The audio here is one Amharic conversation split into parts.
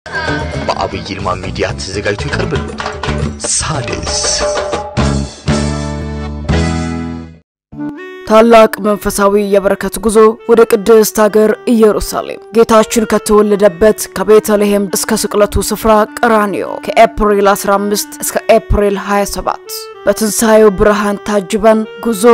በአብይ ይልማ ሚዲያ ተዘጋጅቶ ይቀርብልዎታል። ሳድስ ታላቅ መንፈሳዊ የበረከት ጉዞ ወደ ቅድስት ሀገር ኢየሩሳሌም ጌታችን ከተወለደበት ከቤተልሔም እስከ ስቅለቱ ስፍራ ቀራንዮ ከኤፕሪል 15 እስከ ኤፕሪል 27 በትንሳኤው ብርሃን ታጅበን ጉዞ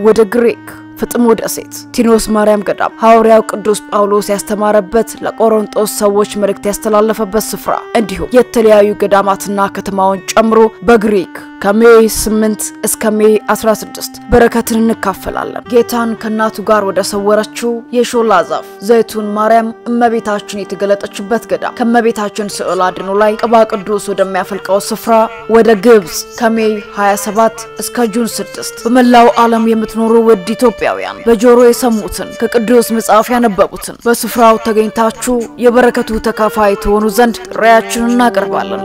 ወደ ግሪክ ፍጥሞ ደሴት ቲኖስ ማርያም ገዳም ሐዋርያው ቅዱስ ጳውሎስ ያስተማረበት ለቆሮንቶስ ሰዎች መልእክት ያስተላለፈበት ስፍራ እንዲሁም የተለያዩ ገዳማትና ከተማውን ጨምሮ በግሪክ ከሜይ 8 እስከ ሜይ 16 በረከትን እንካፈላለን። ጌታን ከናቱ ጋር ወደ ሰወረችው የሾላ ዛፍ ዘይቱን ማርያም እመቤታችን የተገለጠችበት ገዳም ከመቤታችን ስዕል አድኖ ላይ ቅባ ቅዱስ ወደሚያፈልቀው ስፍራ ወደ ግብጽ ከሜይ 27 እስከ ጁን 6 በመላው ዓለም የምትኖሩ ውድ ኢትዮጵያውያን በጆሮ የሰሙትን ከቅዱስ መጽሐፍ ያነበቡትን በስፍራው ተገኝታችሁ የበረከቱ ተካፋይ ትሆኑ ዘንድ ጥሪያችንን እናቀርባለን።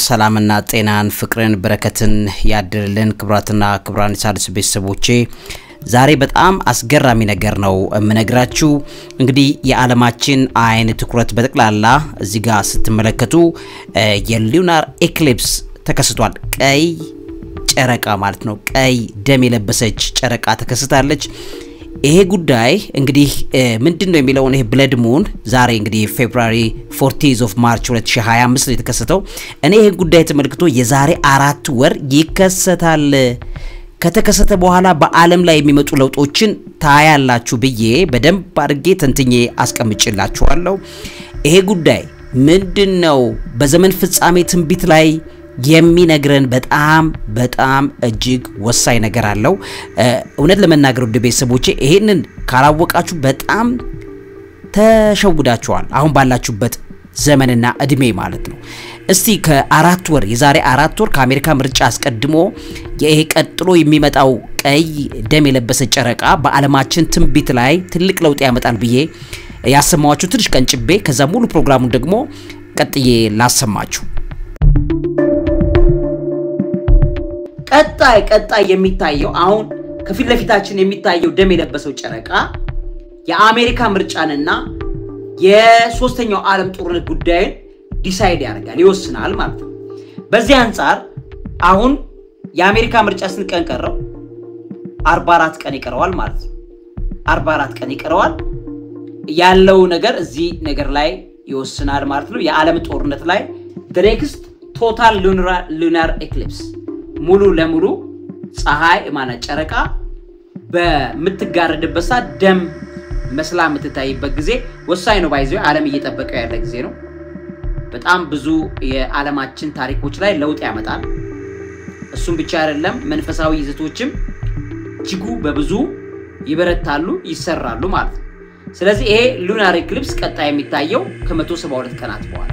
ሰላምና ጤናን ፍቅርን በረከትን ያድርልን። ክብራትና ክብራን ሳድስ ቤተሰቦቼ ዛሬ በጣም አስገራሚ ነገር ነው የምነግራችሁ። እንግዲህ የዓለማችን አይን ትኩረት በጠቅላላ እዚህ ጋር ስትመለከቱ የሉናር ኤክሊፕስ ተከስቷል። ቀይ ጨረቃ ማለት ነው። ቀይ ደም የለበሰች ጨረቃ ተከስታለች። ይሄ ጉዳይ እንግዲህ ምንድነው የሚለው ይሄ ብለድ ሙን ዛሬ እንግዲህ ፌብሩዋሪ 14th of March 2025 ላይ ተከሰተው እኔ ይሄ ጉዳይ ተመልክቶ የዛሬ 4 ወር ይከሰታል ከተከሰተ በኋላ በአለም ላይ የሚመጡ ለውጦችን ታያላችሁ ብዬ በደንብ አድርጌ ተንትኜ አስቀምጬላችኋለሁ። ይሄ ጉዳይ ምንድነው በዘመን ፍጻሜ ትንቢት ላይ የሚነግረን በጣም እጅግ ወሳኝ ነገር አለው። እውነት ለመናገር ወደ ቤተሰቦቼ ይሄንን ካላወቃችሁ በጣም ተሸውዳችኋል አሁን ባላችሁበት ዘመንና እድሜ ማለት ነው። እስቲ ከ4 ወር የዛሬ 4 ወር ከአሜሪካ ምርጫ አስቀድሞ ይሄ ቀጥሎ የሚመጣው ቀይ ደም የለበሰ ጨረቃ በአለማችን ትንቢት ላይ ትልቅ ለውጥ ያመጣል ብዬ ያሰማዋችሁ ትንሽ ቀንጭቤ ከዛ ሙሉ ፕሮግራሙን ደግሞ ቀጥዬ ላሰማችሁ። ቀጣይ የሚታየው አሁን ከፊት ለፊታችን የሚታየው ደም የለበሰው ጨረቃ የአሜሪካ ምርጫንና የሶስተኛው ዓለም ጦርነት ጉዳይን ዲሳይድ ያደርጋል ይወስናል ማለት ነው። በዚህ አንፃር አሁን የአሜሪካ ምርጫ ስንት ቀን ቀረው? 44 ቀን ይቀረዋል ማለት ነው። 44 ቀን ይቀረዋል ያለው ነገር እዚህ ነገር ላይ ይወስናል ማለት ነው። የዓለም ጦርነት ላይ the next total lunar eclipse ሙሉ ለሙሉ ፀሐይ ማለት ጨረቃ በመትጋረድበት ሰዓት ደም መስላ የምትታይበት ጊዜ ወሳኝ ነው። ባይዘው ዓለም እየተጠበቀው ያለ ጊዜ ነው። በጣም ብዙ የዓለማችን ታሪኮች ላይ ለውጥ ያመጣል። እሱም ብቻ አይደለም መንፈሳዊ ይዘቶችም እጅጉ በብዙ ይበረታሉ ይሰራሉ ማለት ነው። ስለዚህ ይሄ ሉናር ኤክሊፕስ ቀጣይ የሚታየው ከ172 ቀናት በኋላ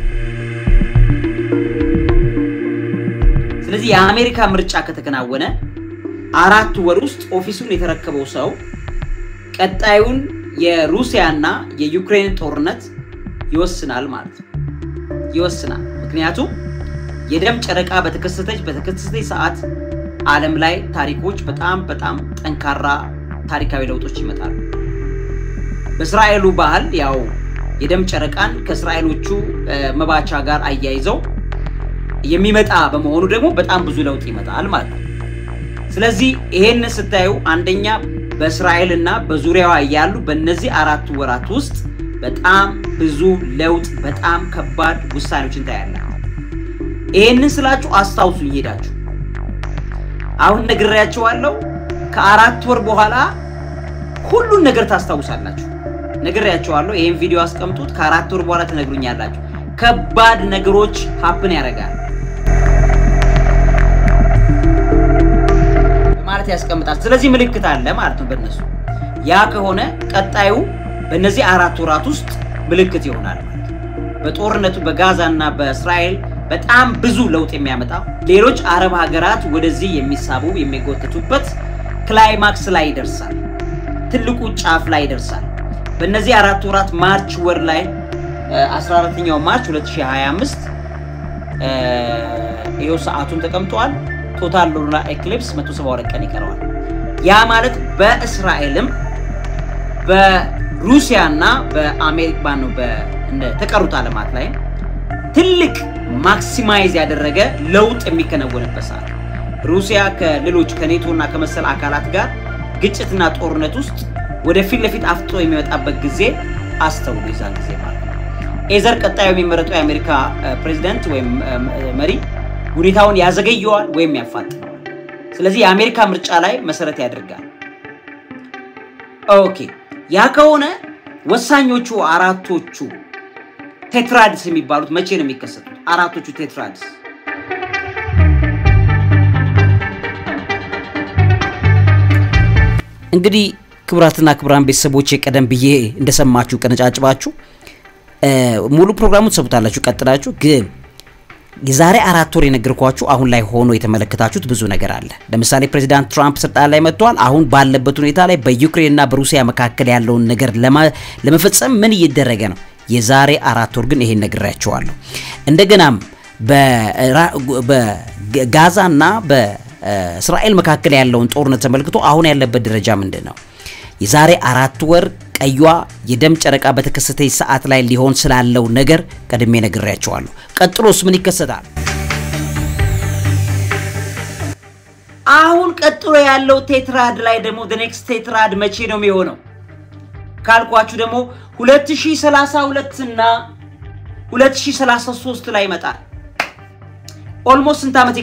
ስለዚህ የአሜሪካ ምርጫ ከተከናወነ 4 ወር ውስጥ ኦፊሱን የተረከበው ሰው ቀጣዩን የሩሲያና የዩክሬን ጦርነት ይወስናል ማለት ነው። ይወስናል ምክንያቱም የደም ጨረቃ በተከሰተች ሰዓት ዓለም ላይ ታሪኮች በጣም ጠንካራ ታሪካዊ ለውጦች ይመጣሉ። በእስራኤሉ ባህል ያው የደም ጨረቃን ከእስራኤሎቹ መባቻ ጋር አያይዘው የሚመጣ በመሆኑ ደግሞ በጣም ብዙ ለውጥ ይመጣል ማለት ነው። ስለዚህ ይሄን ስታዩ አንደኛ በእስራኤልና በዙሪያዋ ያሉ በእነዚህ 4 ወራት ውስጥ በጣም ብዙ ለውጥ በጣም ከባድ ውሳኔዎችን ታያላችሁ። ይሄንን ስላችሁ አስታውሱኝ ሄዳችሁ አሁን ነግሬያችኋለሁ። ከ4 ወር በኋላ ሁሉን ነገር ታስታውሳላችሁ። ነግሬያችኋለሁ። ይሄን ቪዲዮ አስቀምጡት። ከ4 ወር በኋላ ተነግሩኛላችሁ። ከባድ ነገሮች ሀፕን ያደርጋል ማለት ያስቀምጣል። ስለዚህ ምልክት አለ ማለት ነው በእነሱ። ያ ከሆነ ቀጣዩ በእነዚህ 4 ወራት ውስጥ ምልክት ይሆናል ማለት ነው። በጦርነቱ በጋዛና በእስራኤል በጣም ብዙ ለውጥ የሚያመጣ ሌሎች አረብ ሀገራት ወደዚህ የሚሳቡ የሚጎተቱበት ክላይማክስ ላይ ይደርሳል። ትልቁ ጫፍ ላይ ይደርሳል። በእነዚህ 4 ወራት ማርች ወር ላይ 14ኛው ማርች 2025 ይሄው ሰዓቱን ተቀምጧል። ቶታል ሉናር ኤክሊፕስ 172 ቀን ይቀረዋል። ያ ማለት በእስራኤልም ሩሲያና በአሜሪካ ነው በተቀሩት ዓለማት ላይ ትልቅ ማክሲማይዝ ያደረገ ለውጥ የሚከናወንበት ሰዓት ሩሲያ ከሌሎች ከኔቶና ከመሰል አካላት ጋር ግጭትና ጦርነት ውስጥ ወደ ፊት ለፊት አፍጦ የሚወጣበት ጊዜ አስተውሉ ይዛን ጊዜ ማለት ነው ኤዘር ቀጣዩ የሚመረጠው የአሜሪካ ፕሬዝዳንት ወይም መሪ ሁኔታውን ያዘገየዋል ወይም ያፋጥነዋል ስለዚህ የአሜሪካ ምርጫ ላይ መሰረት ያደርጋል ኦኬ ያ ከሆነ ወሳኞቹ አራቶቹ ቴትራድስ የሚባሉት መቼ ነው የሚከሰቱት አራቶቹ ቴትራድስ እንግዲህ ክብራትና ክብራን ቤተሰቦቼ ቀደም ብዬ እንደሰማችሁ ቀነጫጭባችሁ ሙሉ ፕሮግራሙን ተሰብታላችሁ ቀጥላችሁ ግን የዛሬ 4 ወር የነገርኳችሁ አሁን ላይ ሆኖ የተመለከታችሁት ብዙ ነገር አለ ለምሳሌ ፕሬዝዳንት ትራምፕ ስልጣን ላይ መጥቷል አሁን ባለበት ሁኔታ ላይ በዩክሬንና በሩሲያ መካከል ያለውን ነገር ለመፈጸም ምን እየተደረገ ነው የዛሬ 4 ወር ግን ይሄን ነግራችኋለሁ እንደገናም በጋዛና በእስራኤል መካከል ያለውን ጦርነት ተመልክቶ አሁን ያለበት ደረጃ ምንድነው የዛሬ 4 ወር ቀዩዋ የደም ጨረቃ በተከሰተች ሰዓት ላይ ሊሆን ስላለው ነገር ቀድሜ ነግራችኋለሁ ቀጥሎስ ምን ይከሰታል አሁን ቀጥሎ ያለው ቴትራድ ላይ ደግሞ the next ቴትራድ መቼ ነው የሚሆነው ካልኳችሁ ደግሞ 2032 እና 2033 ላይ ይመጣል ኦልሞስት ስንት አመት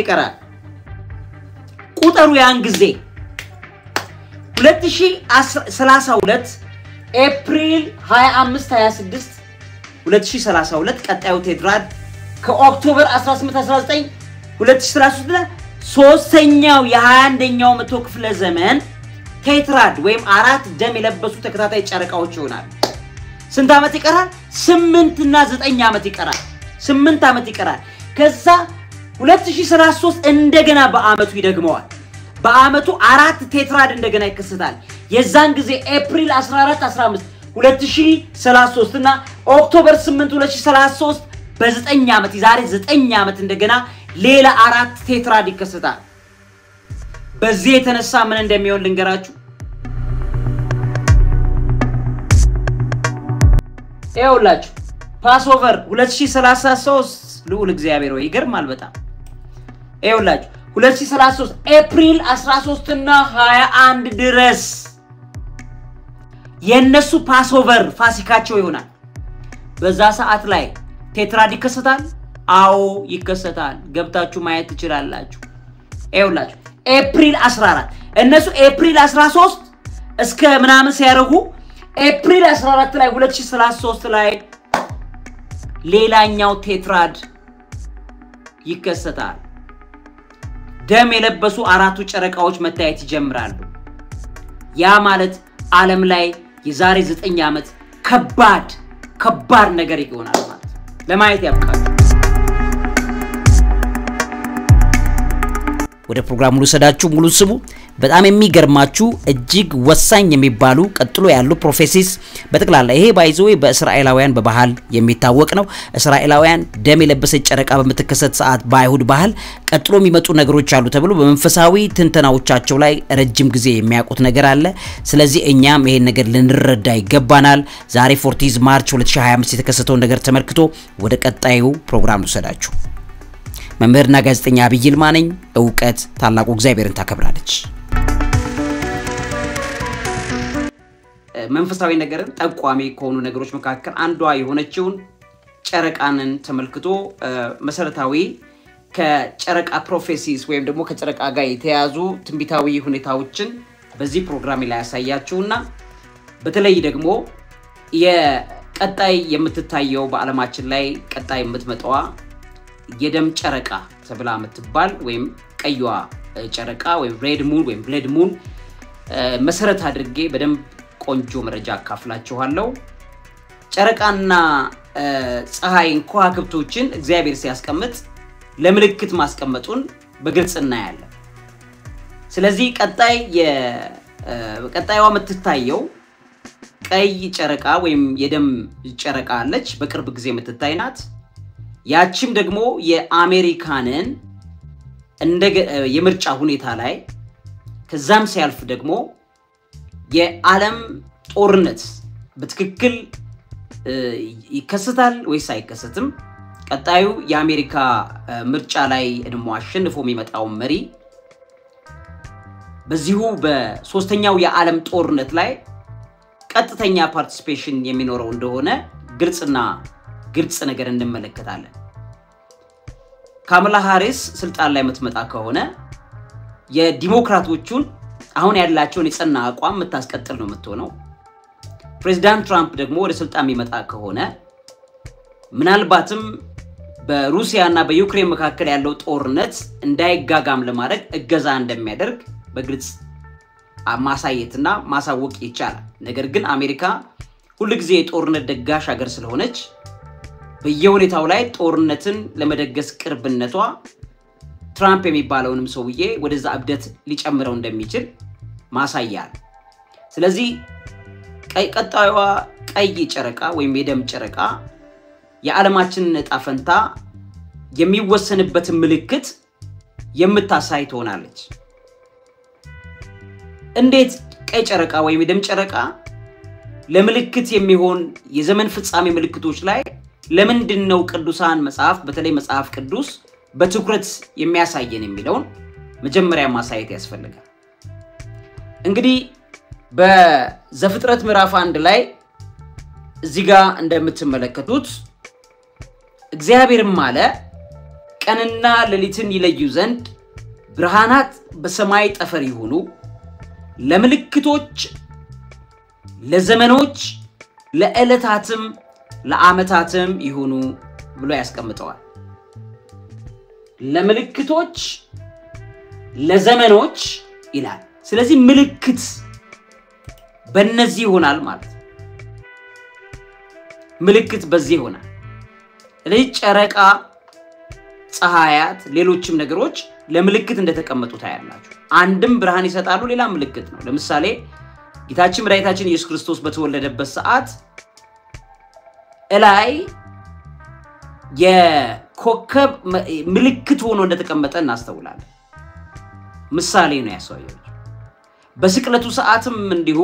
ይቀራል ቁጥሩ ያን ጊዜ 2032 ኤፕሪል 25 26 2032 ቀጣዩ ቴትራድ ከኦክቶበር 18 19 2033 ሶስተኛው የ21ኛው መቶ ክፍለ ዘመን ቴትራድ ወይም አራት ደም የለበሱ ተከታታይ ጨረቃዎች ይሆናል ስንት አመት ይቀራል 8 እና 9 አመት ይቀራል 8 አመት ይቀራል ከዛ 2033 እንደገና በአመቱ ይደግመዋል በአመቱ አራት ቴትራድ እንደገና ይከሰታል የዛን ጊዜ ኤፕሪል 14 15 2033 እና ኦክቶበር 8 2033 በ9 አመት ይዛሬ 9 አመት እንደገና ሌላ አራት ቴትራድ ይከሰታል በዚህ የተነሳ ምን እንደሚሆን ልንገራችሁ ይኸውላችሁ ፓስኦቨር 2033 ልዑል እግዚአብሔር ወይ ይገርማል በጣም ይኸውላችሁ 2033 ኤፕሪል 13 እና 21 ድረስ የነሱ ፓስኦቨር ፋሲካቸው ይሆናል በዛ ሰዓት ላይ ቴትራድ ይከሰታል አዎ ይከሰታል ገብታችሁ ማየት ትችላላችሁ ይኸውላችሁ ኤፕሪል 14 እነሱ ኤፕሪል 13 እስከ ምናምን ሲያረጉ ኤፕሪል 14 ላይ 2033 ላይ ሌላኛው ቴትራድ ይከሰታል ደም የለበሱ አራቱ ጨረቃዎች መታየት ይጀምራሉ ያ ማለት ዓለም ላይ የዛሬ 9 አመት ከባድ ነገር ይሆናል ማለት ለማየት ያብቃል ወደ ፕሮግራሙ ልሰዳችሁ ሙሉ ስሙ በጣም የሚገርማችሁ እጅግ ወሳኝ የሚባሉ ቀጥሎ ያሉ ፕሮፌሲስ በተክላላ ይሄ ባይዘው በእስራኤላውያን በባህል የሚታወቅ ነው እስራኤላውያን ደም የለበሰ ጨረቃ በመተከሰተ ሰዓት ባይሁድ ባህል ቀጥሎ የሚመጡ ነገሮች አሉ ተብሎ በመንፈሳዊ ትንተናዎቻቸው ላይ ረጅም ጊዜ የሚያውቁት ነገር አለ ስለዚህ እኛም ይሄን ነገር ልንረዳ ይገባናል ዛሬ 14 ማርች 2025 የተከሰተው ነገር ተመልክቶ ወደ ቀጣዩ ፕሮግራም ልሰዳችሁ መምህርና ጋዜጠኛ አብይ ይልማ ነኝ ዕውቀት ታላቁ እግዚአብሔርን ታከብራለች መንፈሳዊ ነገርን ጠቋሚ ከሆኑ ነገሮች መካከል አንዷ የሆነችውን ጨረቃንን ተመልክቶ መሰረታዊ ከጨረቃ ፕሮፌሲስ ወይም ደግሞ ከጨረቃ ጋር የተያዙ ትንቢታዊ ሁኔታዎችን በዚህ ፕሮግራም ላይ ያሳያችሁና በተለይ ደግሞ የቀጣይ የምትታየው በአለማችን ላይ ቀጣይ የምትመጣዋ የደም ጨረቃ ተብላ የምትባል ወይም ቀይዋ ጨረቃ ወይም ሬድ ሙን ወይም ብሌድ ሙን መሰረት አድርጌ በደንብ ቆንጆ መረጃ አካፍላችኋለሁ ጨረቃና ፀሐይን ከዋክብቶችን እግዚአብሔር ሲያስቀምጥ ለምልክት ማስቀመጡን በግልጽ እናያለን ስለዚህ ቀጣይዋ የምትታየው ቀይ ጨረቃ ወይም የደም ጨረቃ አለች በቅርብ ጊዜ የምትታይናት ያቺም ደግሞ የአሜሪካንን እንደ የምርጫ ሁኔታ ላይ ከዛም ሲያልፍ ደግሞ የዓለም ጦርነት በትክክል ይከሰታል ወይስ አይከሰትም? ቀጣዩ የአሜሪካ ምርጫ ላይ ደግሞ አሸንፎ የሚመጣው መሪ በዚሁ በሶስተኛው የዓለም ጦርነት ላይ ቀጥተኛ ፓርቲሲፔሽን የሚኖረው እንደሆነ ግልጽ ነገር እንመለከታለን። ካማላ ሃሪስ ስልጣን ላይ የምትመጣ ከሆነ የዲሞክራቶቹን አሁን ያላቸውን የጸና አቋም የምታስቀጥል ነው የምትሆነው። ፕሬዝዳንት ትራምፕ ደግሞ ወደ ስልጣን የሚመጣ ከሆነ ምናልባትም በሩሲያና በዩክሬን መካከል ያለው ጦርነት እንዳይጋጋም ለማድረግ እገዛ እንደሚያደርግ በግልጽ ማሳየትና ማሳወቅ ይቻላል። ነገር ግን አሜሪካ ሁሉ ጊዜ የጦርነት ደጋሽ ሀገር ስለሆነች በየሁኔታው ላይ ጦርነትን ለመደገስ ቅርብነቷ ትራምፕ የሚባለውንም ሰውዬ ወደዛ አብደት ሊጨምረው እንደሚችል ማሳያል። ስለዚህ ቀጣዩዋ ቀይ ጨረቃ ወይም የደም ጨረቃ የዓለማችንን ዕጣ ፈንታ የሚወሰንበት ምልክት የምታሳይ ትሆናለች። እንዴት ቀይ ጨረቃ ወይም የደም ጨረቃ ለምልክት የሚሆን የዘመን ፍጻሜ ምልክቶች ላይ ለምንድነው ቅዱሳን መጽሐፍ በተለይ መጽሐፍ ቅዱስ በትኩረት የሚያሳየን የሚለውን መጀመሪያ ማሳየት ያስፈልጋል። እንግዲህ በዘፍጥረት ምዕራፍ 1 ላይ እዚህ ጋር እንደምትመለከቱት እግዚአብሔርም አለ ቀንና ሌሊትን ይለዩ ዘንድ ብርሃናት በሰማይ ጠፈር ይሁኑ፣ ለምልክቶች፣ ለዘመኖች፣ ለዕለታትም ለዓመታትም ይሁኑ ብሎ ያስቀምጠዋል። ለምልክቶች ለዘመኖች ይላል። ስለዚህ ምልክት በእነዚህ ይሆናል ማለት ምልክት በዚህ ይሆናል። ስለዚህ ጨረቃ፣ ፀሐያት፣ ሌሎችም ነገሮች ለምልክት እንደተቀመጡ ታያላችሁ። አንድም ብርሃን ይሰጣሉ፣ ሌላ ምልክት ነው። ለምሳሌ ጌታችን መድኃኒታችን ኢየሱስ ክርስቶስ በተወለደበት ሰዓት እላይ የኮከብ ምልክት ሆኖ እንደተቀመጠ እናስተውላለን። ምሳሌ ነው ያሳየው። በስቅለቱ ሰዓትም እንዲሁ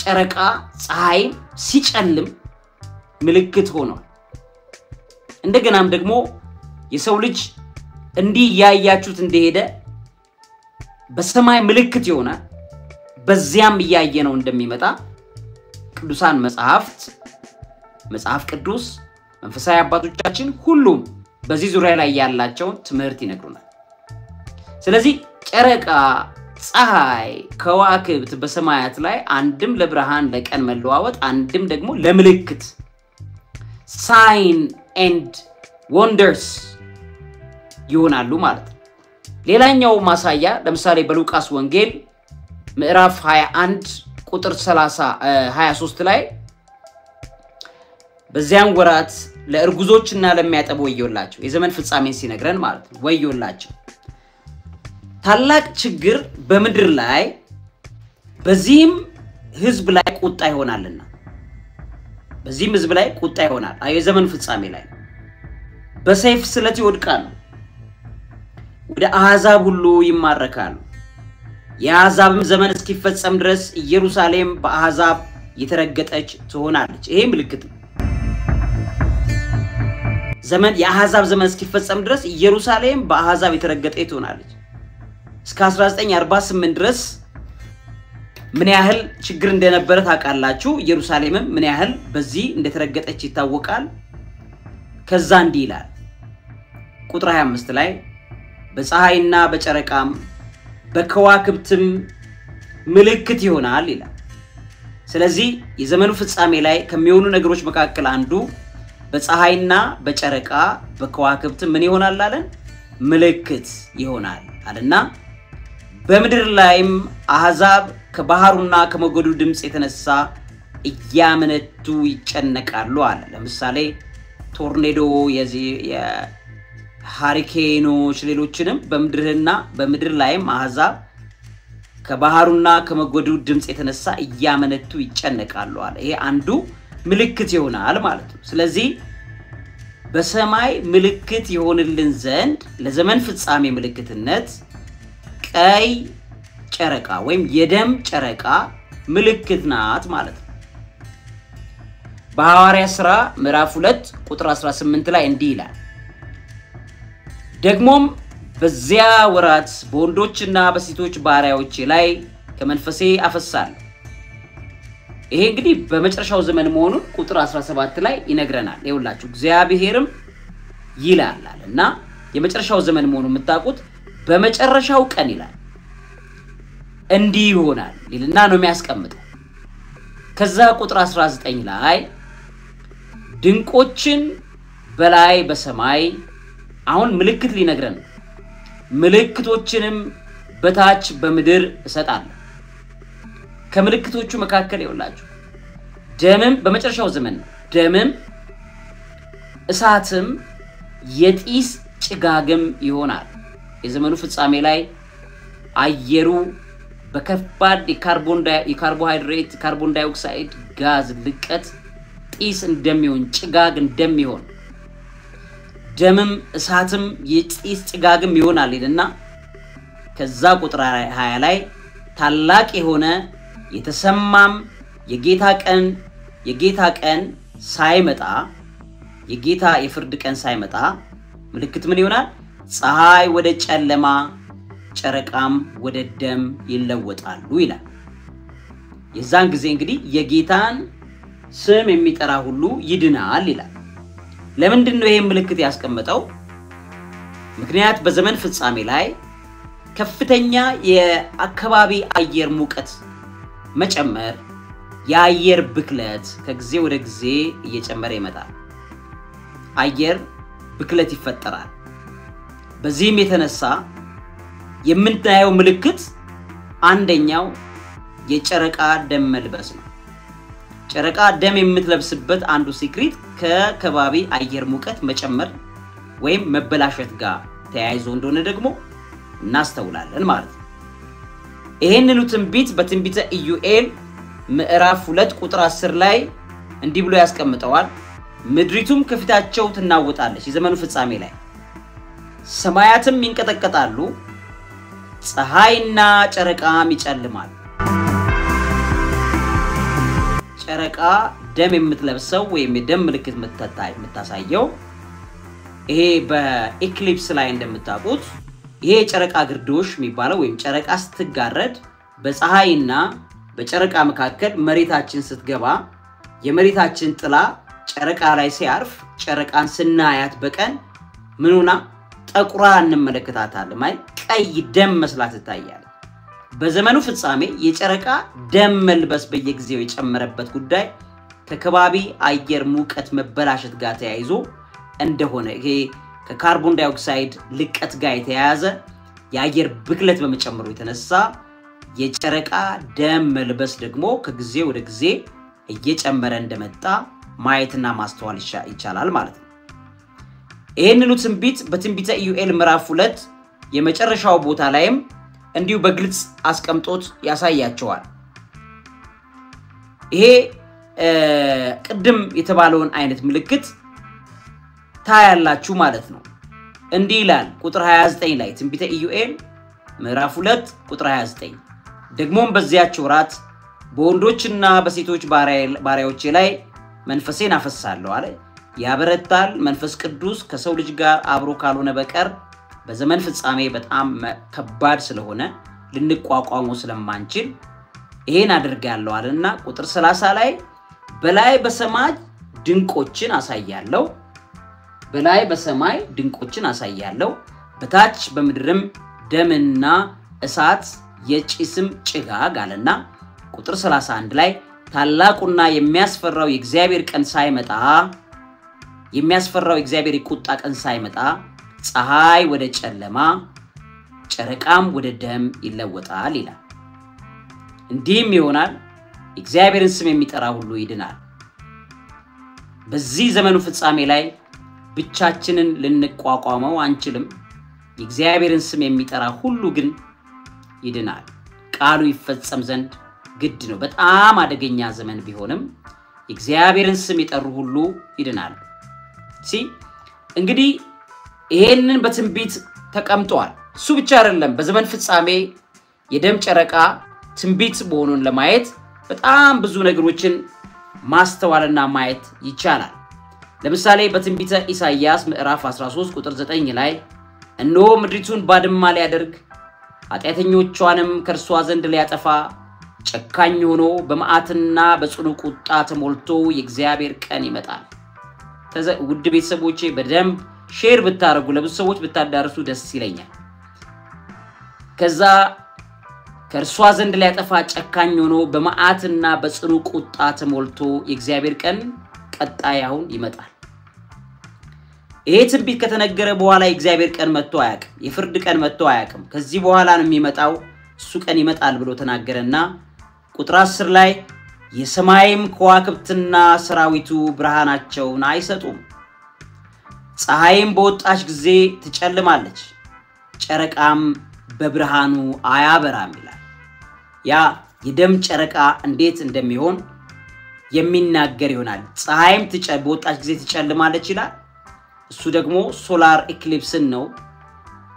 ጨረቃ፣ ፀሐይ ሲጨልም ምልክት ሆኗል። እንደገናም ደግሞ የሰው ልጅ እንዲህ ያያችሁት እንደሄደ በሰማይ ምልክት ይሆናል። በዚያም ያያየነው እንደሚመጣ ቅዱሳን መጽሐፍ ቅዱስ መንፈሳዊ አባቶቻችን ሁሉም በዚህ ዙሪያ ላይ ያላቸው ትምህርት ይነግሩናል። ስለዚህ ጨረቃ፣ ፀሐይ፣ ከዋክብት በሰማያት ላይ አንድም ለብርሃን ለቀን መለዋወጥ አንድም ደግሞ ለምልክት ሳይን ኤንድ ወንደርስ ይሆናሉ ማለት ነው። ሌላኛው ማሳያ ለምሳሌ በሉቃስ ወንጌል ምዕራፍ 21 ቁጥር 23 ላይ በዚያን ወራት ለእርጉዞችና ለሚያጠቡ ወዮላቸው፣ የዘመን ፍጻሜን ሲነግረን ማለት ነው። ወዮላቸው ታላቅ ችግር በምድር ላይ በዚህም ህዝብ ላይ ቁጣ ይሆናልና፣ በዚህም ህዝብ ላይ ቁጣ ይሆናል። የዘመን ፍጻሜ ላይ በሰይፍ ስለት ይወድቃሉ፣ ወደ አሕዛብ ሁሉ ይማረካሉ። የአሕዛብም ዘመን እስኪፈጸም ድረስ ኢየሩሳሌም በአሕዛብ የተረገጠች ትሆናለች። ይሄ ምልክት ነው። የአሕዛብ ዘመን እስኪፈጸም ድረስ ኢየሩሳሌም በአሕዛብ የተረገጠች ትሆናለች። እስከ 1948 ድረስ ምን ያህል ችግር እንደነበረ ታውቃላችሁ። ኢየሩሳሌምም ምን ያህል በዚህ እንደተረገጠች ይታወቃል። ከዛ እንዲህ ይላል ቁጥር 25 ላይ በፀሐይና በጨረቃም በከዋክብትም ምልክት ይሆናል ይላል። ስለዚህ የዘመኑ ፍጻሜ ላይ ከሚሆኑ ነገሮች መካከል አንዱ በፀሐይና በጨረቃ በከዋክብት ምን ይሆናል አለን? ምልክት ይሆናል አለና በምድር ላይም አሕዛብ ከባህሩና ከሞገዱ ድምጽ የተነሳ እያመነቱ ይጨነቃሉ አለ። ለምሳሌ ቶርኔዶ፣ የሃሪኬኖች፣ ሌሎችንም በምድር ላይም አሕዛብ ከባህሩና ከሞገዱ ድምጽ የተነሳ እያመነቱ ይጨነቃሉ አለ። ይሄ አንዱ ምልክት ይሆናል ማለት ነው። ስለዚህ በሰማይ ምልክት ይሆንልን ዘንድ ለዘመን ፍጻሜ ምልክትነት ቀይ ጨረቃ ወይም የደም ጨረቃ ምልክት ናት ማለት ነው። በሐዋርያት ሥራ ምዕራፍ 2 ቁጥር 18 ላይ እንዲህ ይላል ደግሞም በዚያ ወራት በወንዶችና በሴቶች ባሪያዎች ላይ ከመንፈሴ አፈሳለሁ። ይሄ እንግዲህ በመጨረሻው ዘመን መሆኑን ቁጥር 17 ላይ ይነግረናል። ይኸውላችሁ እግዚአብሔርም ይላልና የመጨረሻው ዘመን መሆኑን የምታውቁት በመጨረሻው ቀን ይላል እንዲህ ይሆናል ይልና ነው የሚያስቀምጠው። ከዛ ቁጥር 19 ላይ ድንቆችን በላይ በሰማይ አሁን ምልክት ሊነግረን ምልክቶችንም በታች በምድር እሰጣለሁ። ከምልክቶቹ መካከል ይኸውላችሁ ደምም በመጨረሻው ዘመን ደምም እሳትም የጢስ ጭጋግም ይሆናል። የዘመኑ ፍጻሜ ላይ አየሩ በከባድ የካርቦሃይድሬት ካርቦን ዳይኦክሳይድ ጋዝ ልቀት ጢስ እንደሚሆን ጭጋግ እንደሚሆን ደምም እሳትም የጢስ ጭጋግም ይሆናል ይልና ከዛ ቁጥር 20 ላይ ታላቅ የሆነ የተሰማም የጌታ ቀን ሳይመጣ የጌታ የፍርድ ቀን ሳይመጣ ምልክት ምን ይሆናል? ፀሐይ ወደ ጨለማ ጨረቃም ወደ ደም ይለወጣሉ ይላል። የዛን ጊዜ እንግዲህ የጌታን ስም የሚጠራ ሁሉ ይድናል ይላል። ለምንድነው ይሄን ምልክት ያስቀመጠው? ምክንያት በዘመን ፍጻሜ ላይ ከፍተኛ የአካባቢ አየር ሙቀት መጨመር የአየር ብክለት ከጊዜ ወደ ጊዜ እየጨመረ ይመጣል። አየር ብክለት ይፈጠራል። በዚህም የተነሳ የምንታየው ምልክት አንደኛው የጨረቃ ደም መልበስ ነው። ጨረቃ ደም የምትለብስበት አንዱ ሲክሪት ከከባቢ አየር ሙቀት መጨመር ወይም መበላሸት ጋር ተያይዞ እንደሆነ ደግሞ እናስተውላለን ማለት ነው። ይሄንኑ ትንቢት በትንቢተ ኢዩኤል ምዕራፍ 2 ቁጥር 10 ላይ እንዲህ ብሎ ያስቀምጠዋል። ምድሪቱም ከፊታቸው ትናወጣለች የዘመኑ ፍጻሜ ላይ ሰማያትም ይንቀጠቀጣሉ ፀሐይና ጨረቃም ይጨልማሉ። ጨረቃ ደም የምትለብሰው ወይም የደም ምልክት የምታሳየው ይሄ በኢክሊፕስ ላይ እንደምታውቁት ይሄ ጨረቃ ግርዶሽ የሚባለው ወይም ጨረቃ ስትጋረድ በፀሐይና በጨረቃ መካከል መሬታችን ስትገባ የመሬታችን ጥላ ጨረቃ ላይ ሲያርፍ ጨረቃን ስናያት በቀን ምንና ጠቁራ እንመለከታታለን ማለት ቀይ ደም መስላት ትታያለች። በዘመኑ ፍጻሜ የጨረቃ ደም መልበስ በየጊዜው የጨመረበት ጉዳይ ከከባቢ አየር ሙቀት መበላሸት ጋር ተያይዞ እንደሆነ ይሄ ከካርቦን ዳይኦክሳይድ ልቀት ጋር የተያያዘ የአየር ብክለት በመጨመሩ የተነሳ የጨረቃ ደም መልበስ ደግሞ ከጊዜ ወደ ጊዜ እየጨመረ እንደመጣ ማየትና ማስተዋል ይቻላል ማለት ነው። ይሄንኑ ትንቢት በትንቢተ ኢዩኤል ምዕራፍ 2 የመጨረሻው ቦታ ላይም እንዲሁ በግልጽ አስቀምጦት ያሳያቸዋል። ይሄ ቅድም የተባለውን አይነት ምልክት ታያላችሁ ማለት ነው። እንዲህ ይላል ቁጥር 29 ላይ ትንቢተ ኢዩኤል ምዕራፍ 2 ቁጥር 29 ደግሞም በዚያች ወራት በወንዶችና በሴቶች ባሪያዎቼ ላይ መንፈሴን አፈሳለሁ አለ። ያበረታል መንፈስ ቅዱስ ከሰው ልጅ ጋር አብሮ ካልሆነ በቀር በዘመን ፍጻሜ በጣም ከባድ ስለሆነ ልንቋቋመው ስለማንችል ይሄን አድርጋለሁ አለና ቁጥር 30 ላይ በላይ በሰማይ ድንቆችን አሳያለሁ በላይ በሰማይ ድንቆችን አሳያለሁ በታች በምድርም ደምና እሳት የጭስም ጭጋግ አለና ቁጥር 31 ላይ ታላቁና የሚያስፈራው የእግዚአብሔር ቀን ሳይመጣ የሚያስፈራው የእግዚአብሔር ቁጣ ቀን ሳይመጣ ፀሐይ ወደ ጨለማ ጨረቃም ወደ ደም ይለወጣል ይላል። እንዲህም ይሆናል እግዚአብሔርን ስም የሚጠራ ሁሉ ይድናል። በዚህ ዘመኑ ፍጻሜ ላይ ብቻችንን ልንቋቋመው አንችልም። የእግዚአብሔርን ስም የሚጠራ ሁሉ ግን ይድናል። ቃሉ ይፈጸም ዘንድ ግድ ነው። በጣም አደገኛ ዘመን ቢሆንም የእግዚአብሔርን ስም የጠሩ ሁሉ ይድናል። እንግዲህ ይሄንን በትንቢት ተቀምጧል። እሱ ብቻ አይደለም በዘመን ፍጻሜ የደም ጨረቃ ትንቢት መሆኑን ለማየት በጣም ብዙ ነገሮችን ማስተዋልና ማየት ይቻላል። ለምሳሌ በትንቢተ ኢሳይያስ ምዕራፍ 13 ቁጥር 9 ላይ እነሆ ምድሪቱን ባድማ ሊያደርግ ኃጢአተኞቿንም ከእርሷ ዘንድ ሊያጠፋ ጨካኝ ሆኖ በመዓትና በጽኑ ቁጣ ተሞልቶ የእግዚአብሔር ቀን ይመጣል። ውድ ቤተሰቦቼ በደንብ ሼር ብታረጉ ለብዙ ሰዎች ብታዳርሱ ደስ ይለኛል። ከዛ ከእርሷ ዘንድ ሊያጠፋ ጨካኝ ሆኖ በመዓትና በጽኑ ቁጣ ተሞልቶ የእግዚአብሔር ቀን ቀጣይ አሁን ይመጣል። ይሄ ትንቢት ከተነገረ በኋላ የእግዚአብሔር ቀን መጥቶ አያውቅም። የፍርድ ቀን መጥቶ አያውቅም። ከዚህ በኋላ ነው የሚመጣው እሱ ቀን ይመጣል ብሎ ተናገረና ቁጥር 10 ላይ የሰማይም ከዋክብትና ሰራዊቱ ብርሃናቸውን አይሰጡም፣ ፀሐይም በወጣች ጊዜ ትጨልማለች፣ ጨረቃም በብርሃኑ አያበራም ይላል። ያ የደም ጨረቃ እንዴት እንደሚሆን የሚናገር ይሆናል። ፀሐይም በወጣች ጊዜ ትጨልማለች ይላል። እሱ ደግሞ ሶላር ኢክሊፕስን ነው።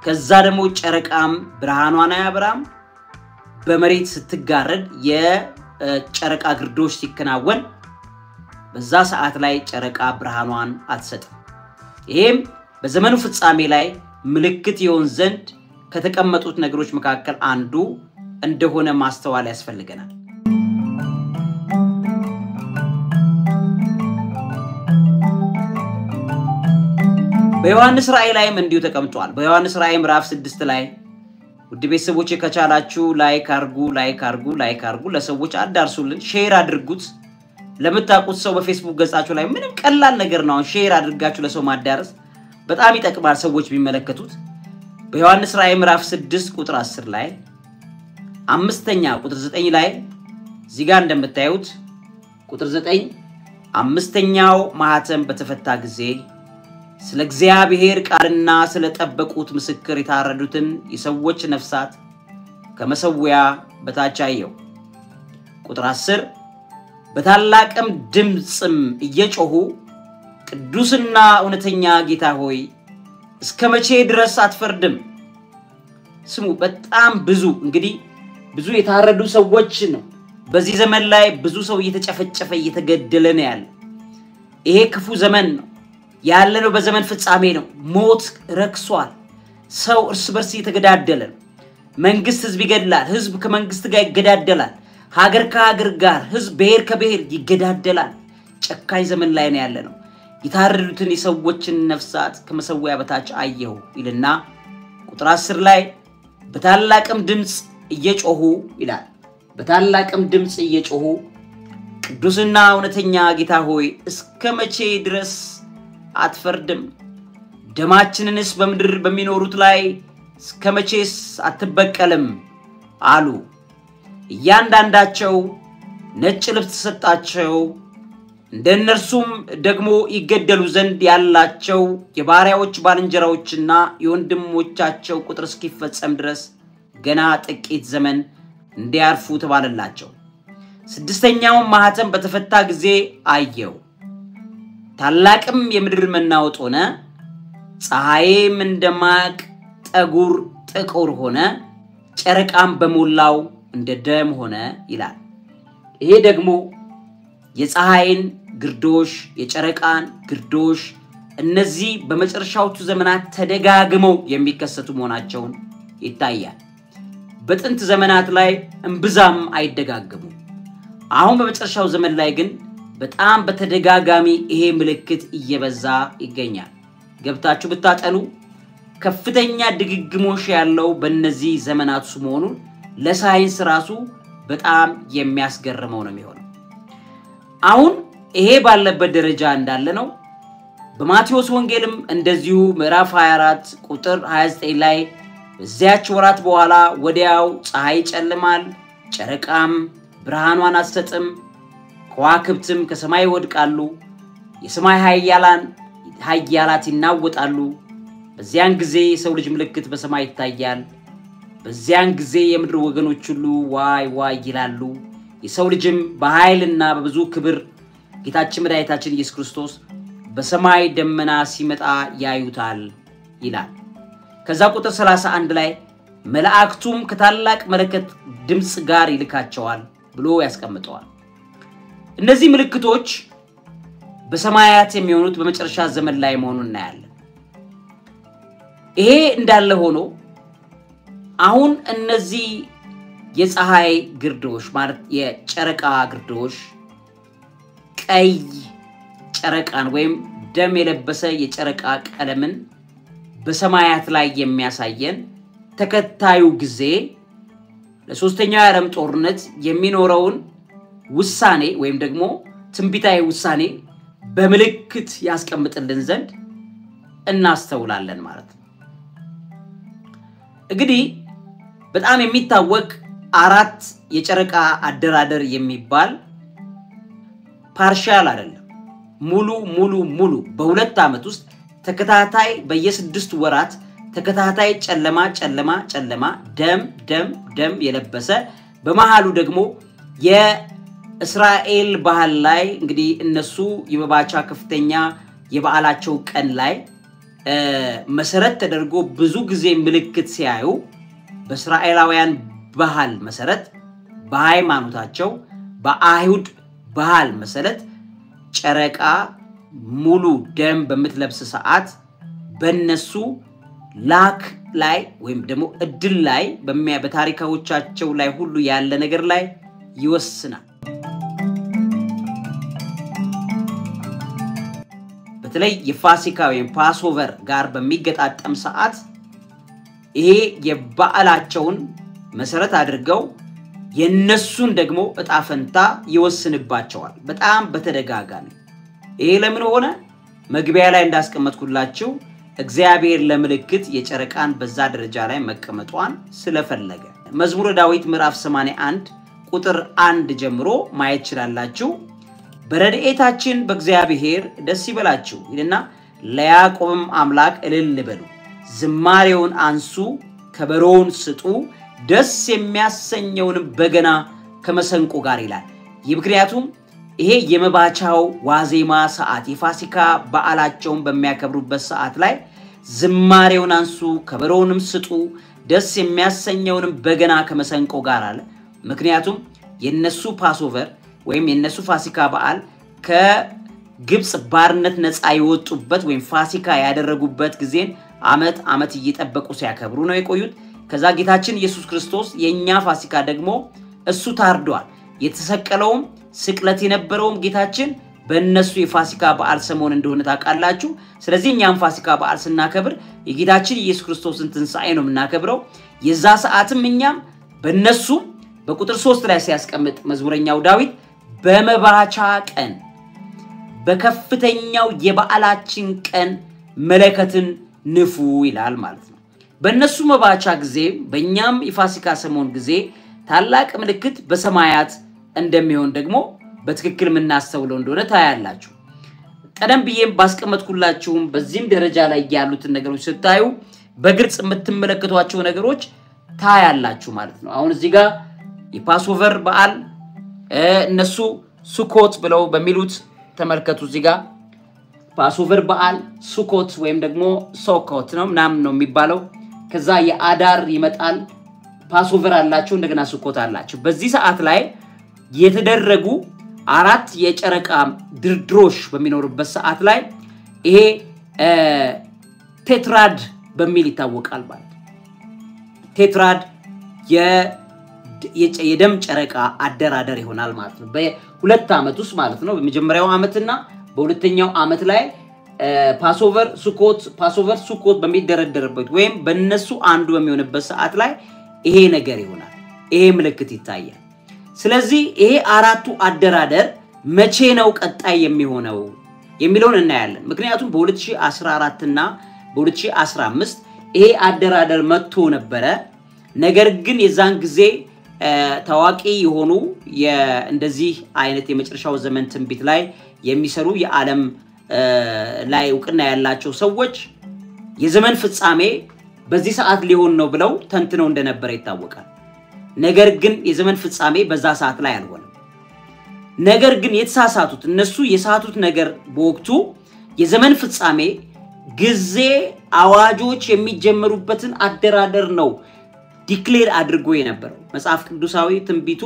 ከዛ ደግሞ ጨረቃም ብርሃኗን አያበራም። በመሬት ስትጋረድ የጨረቃ ግርዶሽ ሲከናወን በዛ ሰዓት ላይ ጨረቃ ብርሃኗን አትሰጥም። ይሄም በዘመኑ ፍጻሜ ላይ ምልክት ይሆን ዘንድ ከተቀመጡት ነገሮች መካከል አንዱ እንደሆነ ማስተዋል ያስፈልገናል። በዮሐንስ ራእይ ላይም እንዲሁ ተቀምጧል። በዮሐንስ ራእይ ምዕራፍ 6 ላይ ውድ ቤተሰቦቼ ከቻላችሁ ላይክ አርጉ ለሰዎች አዳርሱልን፣ ሼር አድርጉት። ለምታውቁት ሰው በፌስቡክ ገጻችሁ ላይ ምንም ቀላል ነገር ነው። ሼር አድርጋችሁ ለሰው ማዳረስ በጣም ይጠቅማል ሰዎች ቢመለከቱት። በዮሐንስ ራእይ ምዕራፍ 6 ቁጥር 10 ላይ 5ኛ ቁጥር 9 ላይ እዚህ ጋር እንደምታዩት ቁጥር 9 5ኛው ማህተም በተፈታ ጊዜ ስለ እግዚአብሔር ቃልና ስለ ጠበቁት ምስክር የታረዱትን የሰዎች ነፍሳት ከመሰዊያ በታች አየሁ። ቁጥር 10 በታላቅም ድምጽም እየጮሁ ቅዱስና እውነተኛ ጌታ ሆይ እስከመቼ ድረስ አትፈርድም? ስሙ በጣም ብዙ የታረዱ ሰዎች ነው። በዚህ ዘመን ላይ ብዙ ሰው እየተጨፈጨፈ እየተገደለ ነው ያለ። ይሄ ክፉ ዘመን ነው ያለነው። በዘመን ፍጻሜ ነው። ሞት ረክሷል። ሰው እርስ በርስ እየተገዳደለ ነው። መንግስት ህዝብ ይገድላል፣ ህዝብ ከመንግስት ጋር ይገዳደላል፣ ሀገር ከሀገር ጋር፣ ህዝብ ብሔር ከብሔር ይገዳደላል። ጨካኝ ዘመን ላይ ነው ያለነው። የታረዱትን የሰዎችን ነፍሳት ከመሰዊያ በታች አየሁ ይልና ቁጥር 10 ላይ በታላቅም ድምጽ እየጮሁ ይላል። በታላቅም ድምጽ እየጮሁ ቅዱስና እውነተኛ ጌታ ሆይ እስከመቼ ድረስ አትፈርድም? ደማችንንስ በምድር በሚኖሩት ላይ እስከመቼስ አትበቀልም አሉ። እያንዳንዳቸው ነጭ ልብስ ተሰጣቸው፣ እንደነርሱም ደግሞ ይገደሉ ዘንድ ያላቸው የባሪያዎች ባልንጀራዎችና የወንድሞቻቸው ቁጥር እስኪፈጸም ድረስ ገና ጥቂት ዘመን እንዲያርፉ ተባለላቸው። 6ኛው ማህተም በተፈታ ጊዜ አየሁ። ታላቅም የምድር መናወጥ ሆነ፣ ፀሐይም እንደማቅ ጠጉር ጥቁር ሆነ፣ ጨረቃም በሞላው እንደ ደም ሆነ ይላል። ይሄ ደግሞ የፀሐይን ግርዶሽ የጨረቃን ግርዶሽ እነዚህ በመጨረሻዎቹ ዘመናት ተደጋግመው የሚከሰቱ መሆናቸውን ይታያል። በጥንት ዘመናት ላይ እንብዛም አይደጋገሙም። አሁን በመጨረሻው ዘመን ላይ ግን በጣም በተደጋጋሚ ይሄ ምልክት እየበዛ ይገኛል። ገብታችሁ ብታጠኑ ከፍተኛ ድግግሞሽ ያለው በእነዚህ ዘመናት መሆኑን ለሳይንስ ራሱ በጣም የሚያስገርመው ነው የሚሆነው። አሁን ይሄ ባለበት ደረጃ እንዳለ ነው። በማቴዎስ ወንጌልም እንደዚሁ ምዕራፍ 24 ቁጥር 29 ላይ በዚያች ወራት በኋላ ወዲያው ፀሐይ ጨልማል፣ ጨረቃም ብርሃኗን አትሰጥም፣ ከዋክብትም ከሰማይ ይወድቃሉ፣ የሰማይ ኃያላት ይናወጣሉ። በዚያን ጊዜ የሰው ልጅ ምልክት በሰማይ ይታያል። በዚያን ጊዜ የምድር ወገኖች ሁሉ ዋይ ዋይ ይላሉ። የሰው ልጅም በኃይልና በብዙ ክብር ጌታችን መድኃኒታችን ኢየሱስ ክርስቶስ በሰማይ ደመና ሲመጣ ያዩታል ይላል። ከዛ ቁጥር 31 ላይ መላእክቱም ከታላቅ መለከት ድምጽ ጋር ይልካቸዋል ብሎ ያስቀምጠዋል። እነዚህ ምልክቶች በሰማያት የሚሆኑት በመጨረሻ ዘመን ላይ መሆኑን እናያለን። ይሄ እንዳለ ሆኖ አሁን እነዚህ የፀሐይ ግርዶሽ ማለት የጨረቃ ግርዶሽ ቀይ ጨረቃን ወይም ደም የለበሰ የጨረቃ ቀለምን በሰማያት ላይ የሚያሳየን ተከታዩ ጊዜ ለሶስተኛው የዓለም ጦርነት የሚኖረውን ውሳኔ ወይም ደግሞ ትንቢታዊ ውሳኔ በምልክት ያስቀምጥልን ዘንድ እናስተውላለን ማለት ነው። እንግዲህ በጣም የሚታወቅ አራት የጨረቃ አደራደር የሚባል ፓርሻል አይደለም ሙሉ በሁለት ዓመት ውስጥ ተከታታይ በየ6 ወራት ተከታታይ ጨለማ ደም የለበሰ በመሃሉ ደግሞ የእስራኤል ባህል ላይ እንግዲህ እነሱ የመባቻ ከፍተኛ የበዓላቸው ቀን ላይ መሰረት ተደርጎ ብዙ ጊዜ ምልክት ሲያዩ በእስራኤላውያን ባህል መሰረት በሃይማኖታቸው በአይሁድ ባህል መሰረት ጨረቃ ሙሉ ደም በመትለብስ ሰዓት በእነሱ ላክ ላይ ወይም ደግሞ እድል ላይ በታሪካዎቻቸው ላይ ሁሉ ያለ ነገር ላይ ይወስናል። በተለይ የፋሲካ ወይም ፓስኦቨር ጋር በሚገጣጠም ሰዓት ይሄ የበዓላቸውን መሰረት አድርገው የነሱን ደግሞ እጣፈንታ ይወስንባቸዋል በጣም በተደጋጋሚ። ይሄ ለምን ሆነ? መግቢያ ላይ እንዳስቀመጥኩላችሁ እግዚአብሔር ለምልክት የጨረቃን በዛ ደረጃ ላይ መቀመጧን ስለፈለገ መዝሙረ ዳዊት ምዕራፍ 81 ቁጥር 1 ጀምሮ ማየት ይችላልላችሁ። በረድኤታችን በእግዚአብሔር ደስ ይበላችሁ ይልና ለያዕቆብም አምላክ እልል በሉ፣ ዝማሬውን አንሱ፣ ከበሮውን ስጡ፣ ደስ የሚያሰኘውን በገና ከመሰንቆ ጋር ይላል። ምክንያቱም ይሄ የመባቻው ዋዜማ ሰዓት የፋሲካ በዓላቸውን በሚያከብሩበት ሰዓት ላይ ዝማሬውን አንሱ፣ ከበሮውንም ስጡ፣ ደስ የሚያሰኘውን በገና ከመሰንቆ ጋር አለ። ምክንያቱም የነሱ ፓስኦቨር ወይም የነሱ ፋሲካ በዓል ከግብጽ ባርነት ነፃ የወጡበት ወይም ፋሲካ ያደረጉበት ጊዜን አመት እየጠበቁ ሲያከብሩ ነው የቆዩት። ከዛ ጌታችን ኢየሱስ ክርስቶስ የኛ ፋሲካ ደግሞ እሱ ታርዷል። የተሰቀለውም ስቅለት የነበረውም ጌታችን በእነሱ የፋሲካ በዓል ሰሞን እንደሆነ ታውቃላችሁ። ስለዚህ እኛም ፋሲካ በዓል ስናከብር የጌታችን ኢየሱስ ክርስቶስን ትንሣኤ ነው የምናከብረው። የዛ ሰዓትም እኛም በእነሱ በቁጥር 3 ላይ ሲያስቀምጥ መዝሙረኛው ዳዊት በመባቻ ቀን በከፍተኛው የበዓላችን ቀን መለከትን ንፉ ይላል ማለት ነው። በእነሱ መባቻ ጊዜ በእኛም የፋሲካ ሰሞን ጊዜ ታላቅ ምልክት በሰማያት እንደሚሆን ደግሞ በትክክል ምናስተውለው እንደሆነ ታያላችሁ። ቀደም ብዬም ባስቀመጥኩላችሁም በዚህም ደረጃ ላይ ያሉትን ነገሮች ስታዩ በግልጽ የምትመለከቷቸው ነገሮች ታያላችሁ ማለት ነው። አሁን እዚህ ጋር የፓስኦቨር በዓል እነሱ ሱኮት ብለው በሚሉት ተመልከቱ። እዚህ ጋር ፓስኦቨር በዓል ሱኮት ወይም ደግሞ ሶኮት ነው ምናምን ነው የሚባለው። ከዛ የአዳር ይመጣል ፓስኦቨር አላቸው እንደገና ሱኮት አላቸው። በዚህ ሰዓት ላይ የተደረጉ አራት የጨረቃ ድርድሮሽ በሚኖርበት ሰዓት ላይ ይሄ ቴትራድ በሚል ይታወቃል ማለት ቴትራድ የደም ጨረቃ አደራደር ይሆናል ማለት ነው። በሁለት ዓመት ውስጥ ማለት ነው። በመጀመሪያው ዓመትና በሁለተኛው ዓመት ላይ ፓስኦቨር ሱኮት በሚደረደርበት ወይም በእነሱ አንዱ በሚሆንበት ሰዓት ላይ ይሄ ነገር ይሆናል። ይሄ ምልክት ይታያል። ስለዚህ ይሄ አራቱ አደራደር መቼ ነው ቀጣይ የሚሆነው የሚለውን እናያለን። ምክንያቱም በ2014 እና በ2015 ይሄ አደራደር መጥቶ ነበረ። ነገር ግን የዛን ጊዜ ታዋቂ የሆኑ እንደዚህ አይነት የመጨረሻው ዘመን ትንቢት ላይ የሚሰሩ የዓለም ላይ እውቅና ያላቸው ሰዎች የዘመን ፍጻሜ በዚህ ሰዓት ሊሆን ነው ብለው ተንትነው እንደነበረ ይታወቃል። ነገር ግን የዘመን ፍጻሜ በዛ ሰዓት ላይ አልሆነም። ነገር ግን የተሳሳቱት እነሱ የሳቱት ነገር በወቅቱ የዘመን ፍጻሜ ጊዜ አዋጆች የሚጀምሩበትን አደራደር ነው ዲክሌር አድርጎ የነበረው መጽሐፍ ቅዱሳዊ ትንቢቱ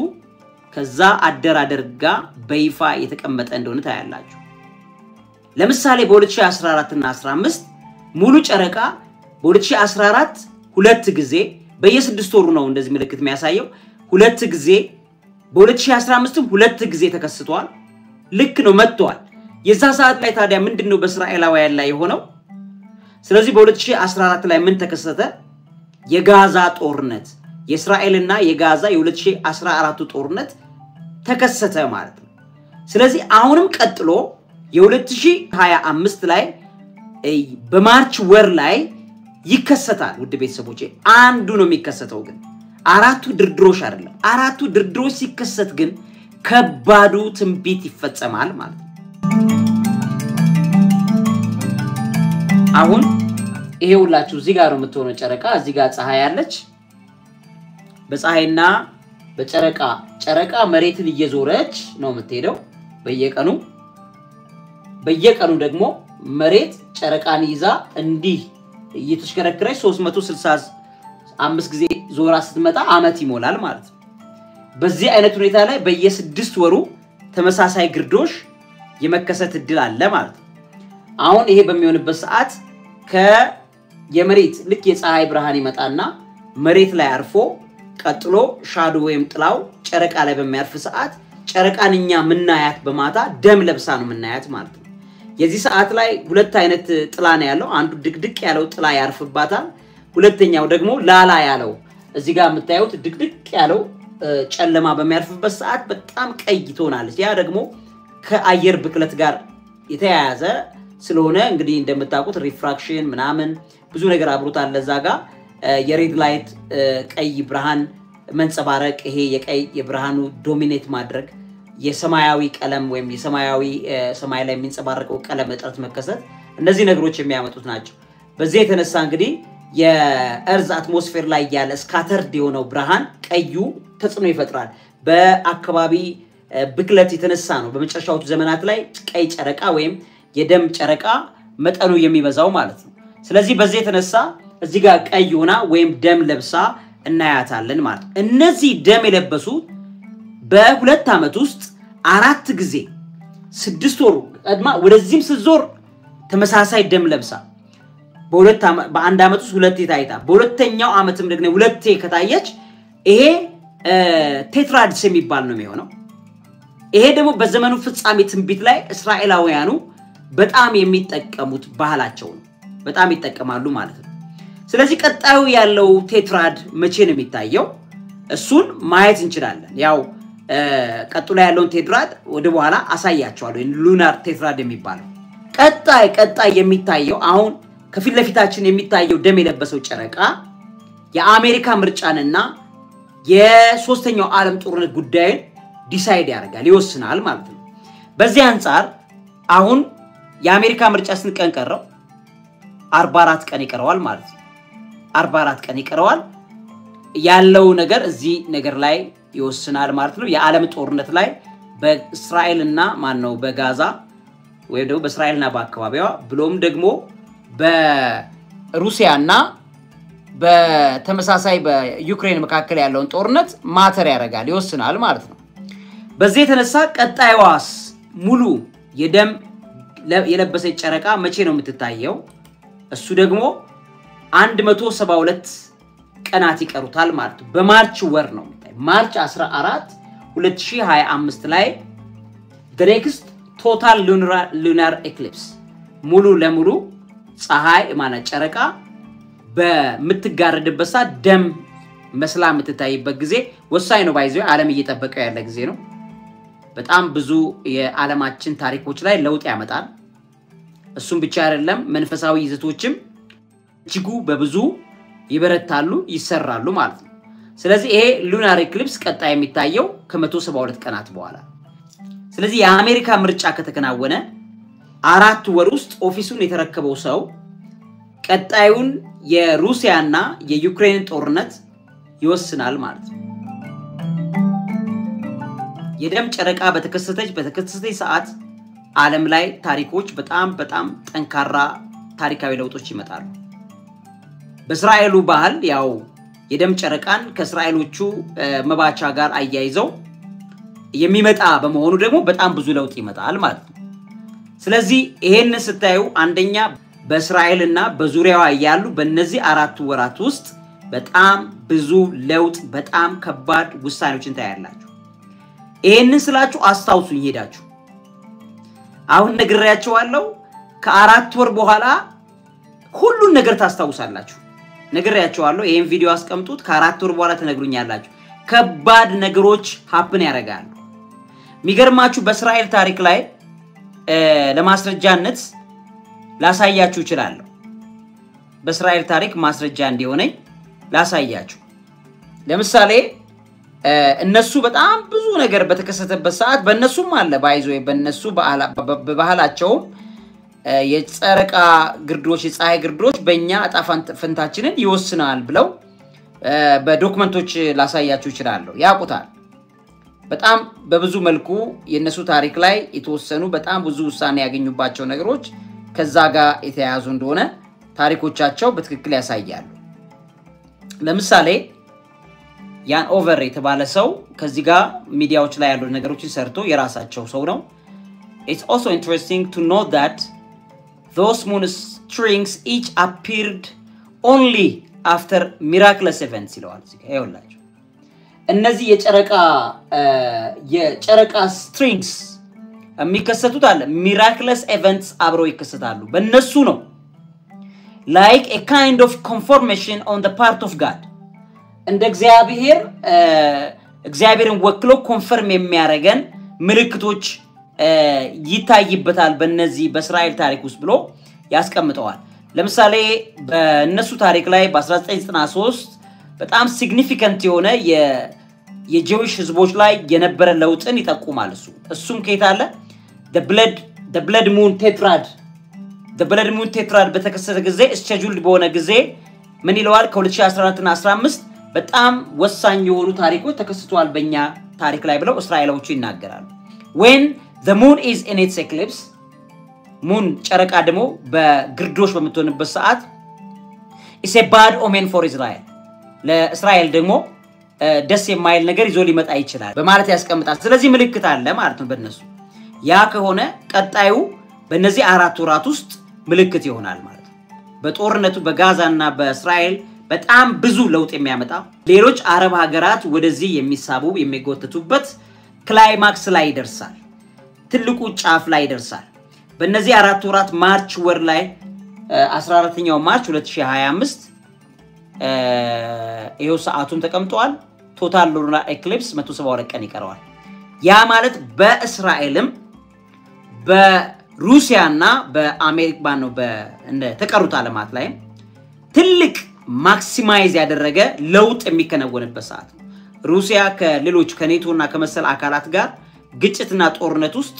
ከዛ አደራደር ጋር በይፋ የተቀመጠ እንደሆነ ታያላችሁ። ለምሳሌ በ2014 እና 15 ሙሉ ጨረቃ በ2014 ሁለት ጊዜ በየ6 ወሩ ነው እንደዚህ ምልክት የሚያሳየው ሁለት ጊዜ በ2015 ሁለት ጊዜ ተከስቷል። ልክ ነው መጥቷል። የዛ ሰዓት ላይ ታዲያ ምንድነው በእስራኤላውያን ላይ የሆነው? ስለዚህ በ2014 ላይ ምን ተከሰተ? የጋዛ ጦርነት የእስራኤልና የጋዛ የ2014 ጦርነት ተከሰተ ማለት ነው። ስለዚህ አሁንም ቀጥሎ የ2025 ላይ በማርች ወር ላይ ይከሰታል። ውድ ቤተሰቦቼ አንዱ ነው የሚከሰተው ግን አራቱ ድርድሮች አይደለም። አራቱ ድርድሮች ሲከሰት ግን ከባዱ ትንቢት ይፈጸማል ማለት ነው። አሁን ይሄውላችሁ እዚህ ጋር ነው የምትሆነው ጨረቃ። እዚህ ጋር ፀሐይ አለች። በፀሐይና በጨረቃ ጨረቃ መሬትን እየዞረች ነው የምትሄደው በየቀኑ ደግሞ መሬት ጨረቃን ይዛ እንዲህ እየተሽከረከረች 365 ጊዜ ዞራ ስትመጣ አመት ይሞላል ማለት ነው። በዚህ አይነት ሁኔታ ላይ በየ6 ወሩ ተመሳሳይ ግርዶሽ የመከሰት እድል አለ ማለት ነው። አሁን ይሄ በሚሆንበት ሰዓት ከየመሬት ልክ የፀሐይ ብርሃን ይመጣና መሬት ላይ አርፎ ቀጥሎ ሻዶ ወይም ጥላው ጨረቃ ላይ በሚያርፍ ሰዓት ጨረቃንኛ ምናያት በማታ ደም ለብሳ ነው ምናያት ማለት ነው። የዚህ ሰዓት ላይ ሁለት አይነት ጥላ ነው ያለው። አንዱ ድቅድቅ ያለው ጥላ ያርፍባታል። ሁለተኛው ደግሞ ላላ ያለው እዚህ ጋር የምታዩት ድቅድቅ ያለው ጨለማ በሚያርፍበት ሰዓት በጣም ቀይ ትሆናለች። ያ ደግሞ ከአየር ብክለት ጋር የተያያዘ ስለሆነ እንግዲህ እንደምታውቁት ሪፍራክሽን ምናምን ብዙ ነገር አብሮታል። ለዛ ጋር የሬድ ላይት ቀይ ብርሃን መንጸባረቅ ይሄ የቀይ የብርሃኑ ዶሚኔት ማድረግ የሰማያዊ ቀለም ወይም የሰማያዊ ሰማይ ላይ የሚንጸባረቀው ቀለም እጥረት መከሰት እነዚህ ነገሮች የሚያመጡት ናቸው። በዚህ የተነሳ እንግዲህ የእርዝ አትሞስፌር ላይ ያለ ስካተርድ የሆነው ብርሃን ቀዩ ተጽዕኖ ይፈጥራል። በአካባቢ ብክለት የተነሳ ነው በመጨረሻዎቹ ዘመናት ላይ ቀይ ጨረቃ ወይም የደም ጨረቃ መጠኑ የሚበዛው ማለት ነው። ስለዚህ በዚህ የተነሳ እዚህ ጋር ቀይ ሆና ወይም ደም ለብሳ እናያታለን ማለት ነው። እነዚህ ደም የለበሱ በሁለት ዓመት ውስጥ 4 ጊዜ 6 ወር ቀድማ ወደዚህም ስትዞር ተመሳሳይ ደም ለብሳ በአንድ ዓመት ውስጥ ሁለቴ ታይታ በሁለተኛው ዓመትም ደግሞ ሁለቴ ከታየች ይሄ ቴትራድስ የሚባል ነው የሚሆነው። ይሄ ደግሞ በዘመኑ ፍጻሜ ትንቢት ላይ እስራኤላውያኑ በጣም የሚጠቀሙት ባህላቸው ነው። በጣም ይጠቀማሉ ማለት ነው። ስለዚህ ቀጣዩ ያለው ቴትራድ መቼ ነው የሚታየው? እሱን ማየት እንችላለን። ያው ቀጥሎ ያለውን ቴትራድ ወደ በኋላ አሳያቸዋለሁ። ሉናር ቴትራድ የሚባለው ቀጣይ የሚታየው አሁን ከፊት ለፊታችን የሚታየው ደም የለበሰው ጨረቃ የአሜሪካ ምርጫንና የሶስተኛው ዓለም ጦርነት ጉዳይን ዲሳይድ ያደርጋል ይወስናል ማለት ነው። በዚህ አንፃር አሁን የአሜሪካ ምርጫ ስንት ቀን ቀረው? 44 ቀን ይቀረዋል ማለት ነው። 44 ቀን ይቀረዋል ያለው ነገር እዚህ ነገር ላይ ይወስናል ማለት ነው። የዓለም ጦርነት ላይ በእስራኤልና ማነው በጋዛ ወይ ደግሞ በእስራኤልና በአካባቢዋ ብሎም ደግሞ በሩሲያና በተመሳሳይ በዩክሬን መካከል ያለውን ጦርነት ማተር ያደርጋል ይወስናል ማለት ነው። በዚህ የተነሳ ቀጣይዋስ ሙሉ የደም የለበሰች ጨረቃ መቼ ነው የምትታየው? እሱ ደግሞ 172 ቀናት ይቀሩታል ማለት ነው። በማርች ወር ነው የሚታየው። ማርች 14 2025 ላይ the next total lunar eclipse ሙሉ ለሙሉ ፀሐይ ማለት ጨረቃ በምትጋረድበት ሰዓት ደም መስላ የምትታይበት ጊዜ ወሳኝ ነው። ባይዘው ዓለም እየተጠበቀ ያለ ጊዜ ነው። በጣም ብዙ የዓለማችን ታሪኮች ላይ ለውጥ ያመጣል። እሱም ብቻ አይደለም መንፈሳዊ ይዘቶችም እጅጉ በብዙ ይበረታሉ ይሰራሉ ማለት ነው። ስለዚህ ይሄ ሉናር ኤክሊፕስ ቀጣይ የሚታየው ከ172 ቀናት በኋላ። ስለዚህ የአሜሪካ ምርጫ ከተከናወነ 4 ወር ውስጥ ኦፊሱን የተረከበው ሰው ቀጣዩን የሩሲያና የዩክሬን ጦርነት ይወስናል ማለት ነው። የደም ጨረቃ በተከሰተች ሰዓት ዓለም ላይ ታሪኮች በጣም ጠንካራ ታሪካዊ ለውጦች ይመጣሉ። በእስራኤሉ ባህል ያው የደም ጨረቃን ከእስራኤሎቹ መባቻ ጋር አያይዘው የሚመጣ በመሆኑ ደግሞ በጣም ብዙ ለውጥ ይመጣል ማለት ነው። ስለዚህ ይሄን ስታዩ አንደኛ በእስራኤልና በዙሪያዋ ያሉ በእነዚህ 4 ወራት ውስጥ በጣም ብዙ ለውጥ በጣም ከባድ ውሳኔዎችን ታያላችሁ። ይሄን ስላችሁ አስታውሱኝ ሄዳችሁ አሁን ነግሬያችኋለሁ ከ4 ወር በኋላ ሁሉን ነገር ታስታውሳላችሁ። ነግሬያችኋለሁ ይሄን ቪዲዮ አስቀምጡት ከ4 ወር በኋላ ተነግሩኛላችሁ። ከባድ ነገሮች ሀፕን ያደርጋሉ። የሚገርማችሁ በእስራኤል ታሪክ ላይ ለማስረጃነት ላሳያችሁ ይችላል። በእስራኤል ታሪክ ማስረጃ እንዲሆነኝ ላሳያችሁ። ለምሳሌ እነሱ በጣም ብዙ ነገር በተከሰተበት ሰዓት በእነሱም አለ ባይዞ በእነሱ በባህላቸው የጨረቃ ግርዶች የፀሐይ ግርዶች በእኛ አጣ ፈንታችንን ይወስናል ብለው በዶክመንቶች ላሳያችሁ ይችላል። ያቁታል። በጣም በብዙ መልኩ የነሱ ታሪክ ላይ የተወሰኑ በጣም ብዙ ውሳኔ ያገኙባቸው ነገሮች ከዛ ጋር የተያያዙ እንደሆነ ታሪኮቻቸው በትክክል ያሳያሉ። ለምሳሌ ያን ኦቨር የተባለ ሰው ከዚህ ጋር ሚዲያዎች ላይ ያሉ ነገሮችን ሰርቶ የራሳቸው ሰው ነው። It's also interesting to know that those moon strings each appeared only after miraculous events ይለዋል እዚህ ጋር ይኸውላችሁ። እነዚህ የጨረቃ strings የሚከሰቱት አለ miraculous events አብረው ይከሰታሉ በእነሱ ነው። Like a kind of confirmation on the part of God. እንደ እግዚአብሔርን ወክሎ ኮንፈርም የሚያደርገን ምልክቶች ይታይበታል በእነዚህ በእስራኤል ታሪክ ውስጥ ብሎ ያስቀምጠዋል። ለምሳሌ በእነሱ ታሪክ ላይ በ1993 በጣም ሲግኒፊካንት የሆነ የጂዊሽ ህዝቦች ላይ የነበረ ለውጥን ይጠቁማል። እሱም ከየት አለ the blood moon tetrad በተከሰተ ጊዜ ስኬጁልድ በሆነ ጊዜ ምን ይለዋል ከ2014 እና 15 በጣም ወሳኝ የሆኑ ታሪኮች ተከስተዋል በእኛ ታሪክ ላይ ብለው እስራኤሎቹ ይናገራሉ። when the moon is in its eclipse moon ጨረቃ ደግሞ በግርዶሽ በመትሆንበት ሰዓት is a bad omen for Israel ለእስራኤል ደግሞ ደስ የማይል ነገር ይዞ ሊመጣ ይችላል በማለት ያስቀምጣል። ስለዚህ ምልክት አለ ማለት ነው በእነሱ። ያ ከሆነ ቀጣዩ በእነዚህ 4 ወራት ውስጥ ምልክት ይሆናል ማለት ነው። በጦርነቱ በጋዛና በእስራኤል በጣም ብዙ ለውጥ የሚያመጣ ሌሎች አረብ ሀገራት ወደዚህ የሚሳቡ የሚጎተቱበት ክላይማክስ ላይ ይደርሳል። ትልቁ ጫፍ ላይ ይደርሳል። በእነዚህ 4 ወራት ማርች ወር ላይ 14ኛው ማርች 2025 ይሄው ሰዓቱን ተቀምጧል። ቶታል ሉናር ኤክሊፕስ 172 ቀን ይቀረዋል። ያ ማለት በእስራኤልም በሩሲያና በአሜሪካ ነው በተቀሩት ዓለማት ላይ ትልቅ ማክሲማይዝ ያደረገ ለውጥ የሚከናወንበት ሰዓት ነው። ሩሲያ ከሌሎች ከኔቶና ከመሰል አካላት ጋር ግጭትና ጦርነት ውስጥ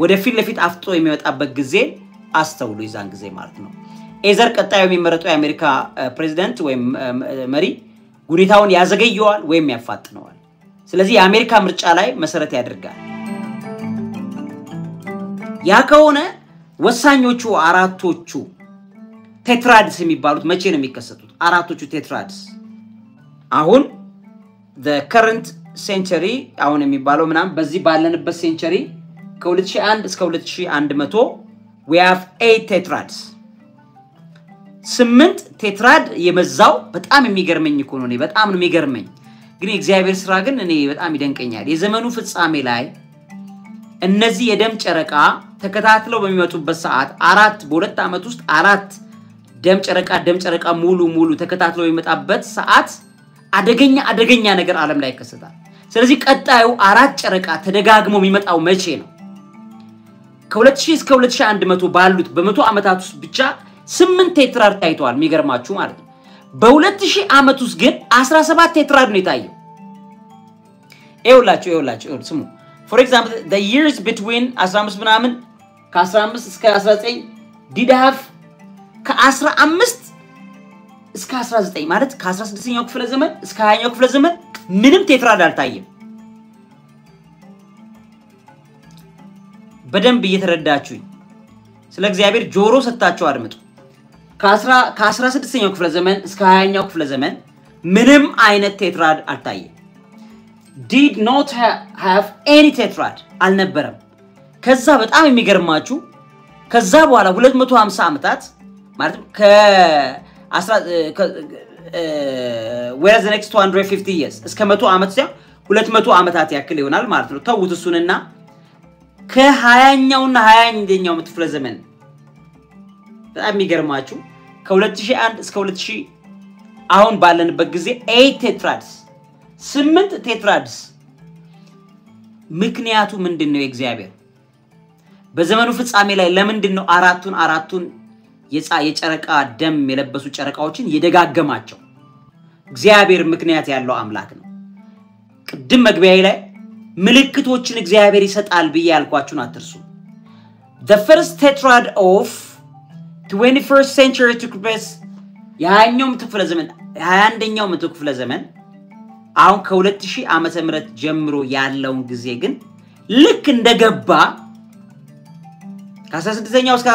ወደ ፊት ለፊት አፍጦ የሚመጣበት ጊዜ አስተውሉ ይዛን ጊዜ ማለት ነው። ኤዘር ቀጣዩ የሚመረጠው የአሜሪካ ፕሬዝዳንት ወይም መሪ ጉዳዩን ያዘገየዋል ወይም ያፋጥነዋል። ስለዚህ የአሜሪካ ምርጫ ላይ መሰረት ያደርጋል። ያ ከሆነ ወሳኞቹ አራቶቹ ቴትራድስ የሚባሉት መቼ ነው የሚከሰቱት? አራቶቹ ቴትራድስ አሁን the current century አሁን የሚባለው ምናም በዚህ ባለንበት ሴንቸሪ ከ2001 እስከ 2100 we have 8 tetrads 8 ቴትራድ የመዛው በጣም የሚገርመኝ እኮ ነው። በጣም ነው የሚገርመኝ ግን የእግዚአብሔር ስራ ግን እኔ በጣም ይደንቀኛል። የዘመኑ ፍጻሜ ላይ እነዚህ የደም ጨረቃ ተከታትለው በሚመጡበት ሰዓት በሁለት ዓመት ውስጥ 4 ደም ጨረቃ ሙሉ ተከታትለው የሚመጣበት ሰዓት አደገኛ ነገር ዓለም ላይ ይከሰታል። ስለዚህ ቀጣዩ 4 ጨረቃ ተደጋግሞ የሚመጣው መቼ ነው? ከ2000 እስከ 2100 ባሉት በ100 ዓመታት ውስጥ ብቻ 8 ቴትራድ ታይቷል። የሚገርማችሁ ማለት ነው። በ2000 ዓመት ውስጥ ግን 17 ቴትራድ ነው የታየው። ይኸውላችሁ ስሙ። for example the years between 15 ምናምን ከ15 እስከ 19 did have ከ15 እስከ 19 ማለት ከ16ኛው ክፍለ ዘመን እስከ 20ኛው ክፍለ ዘመን ምንም ቴትራድ አልታየም። በደንብ እየተረዳችሁኝ ስለ እግዚአብሔር ጆሮ ሰጣችሁ አድምጡ። ከ16ኛው ክፍለ ዘመን እስከ 20ኛው ክፍለ ዘመን ምንም አይነት ቴትራድ አልታየም did not have any tetrad አልነበረም ከዛ በጣም የሚገርማችሁ ከዛ በኋላ 250 አመታት ማለት whereas the next 250 years እስከ 100 አመት ሲያ 200 አመታት ያክል ይሆናል ማለት ነው ተውት እሱንና ከ20ኛውና 21ኛው ክፍለ ዘመን በጣም የሚገርማችሁ ከ2001 እስከ 2000 አሁን ባለንበት ጊዜ 8 tetrads 8 tetrads ምክንያቱ ምንድነው እግዚአብሔር በዘመኑ ፍጻሜ ላይ ለምንድነው አራቱን የጨረቃ ደም የለበሱ ጨረቃዎችን የደጋገማቸው እግዚአብሔር ምክንያት ያለው አምላክ ነው ቅድም መግቢያዬ ላይ ምልክቶችን እግዚአብሔር ይሰጣል በያልኳችሁን አትርሱ the first tetrad of 21st century took place ያኛው ክፍለ ዘመን 21ኛው ክፍለ ዘመን አሁን ከ2000 ዓመተ ምህረት ጀምሮ ያለው ጊዜ ግን ልክ እንደገባ ከ16ኛው እስከ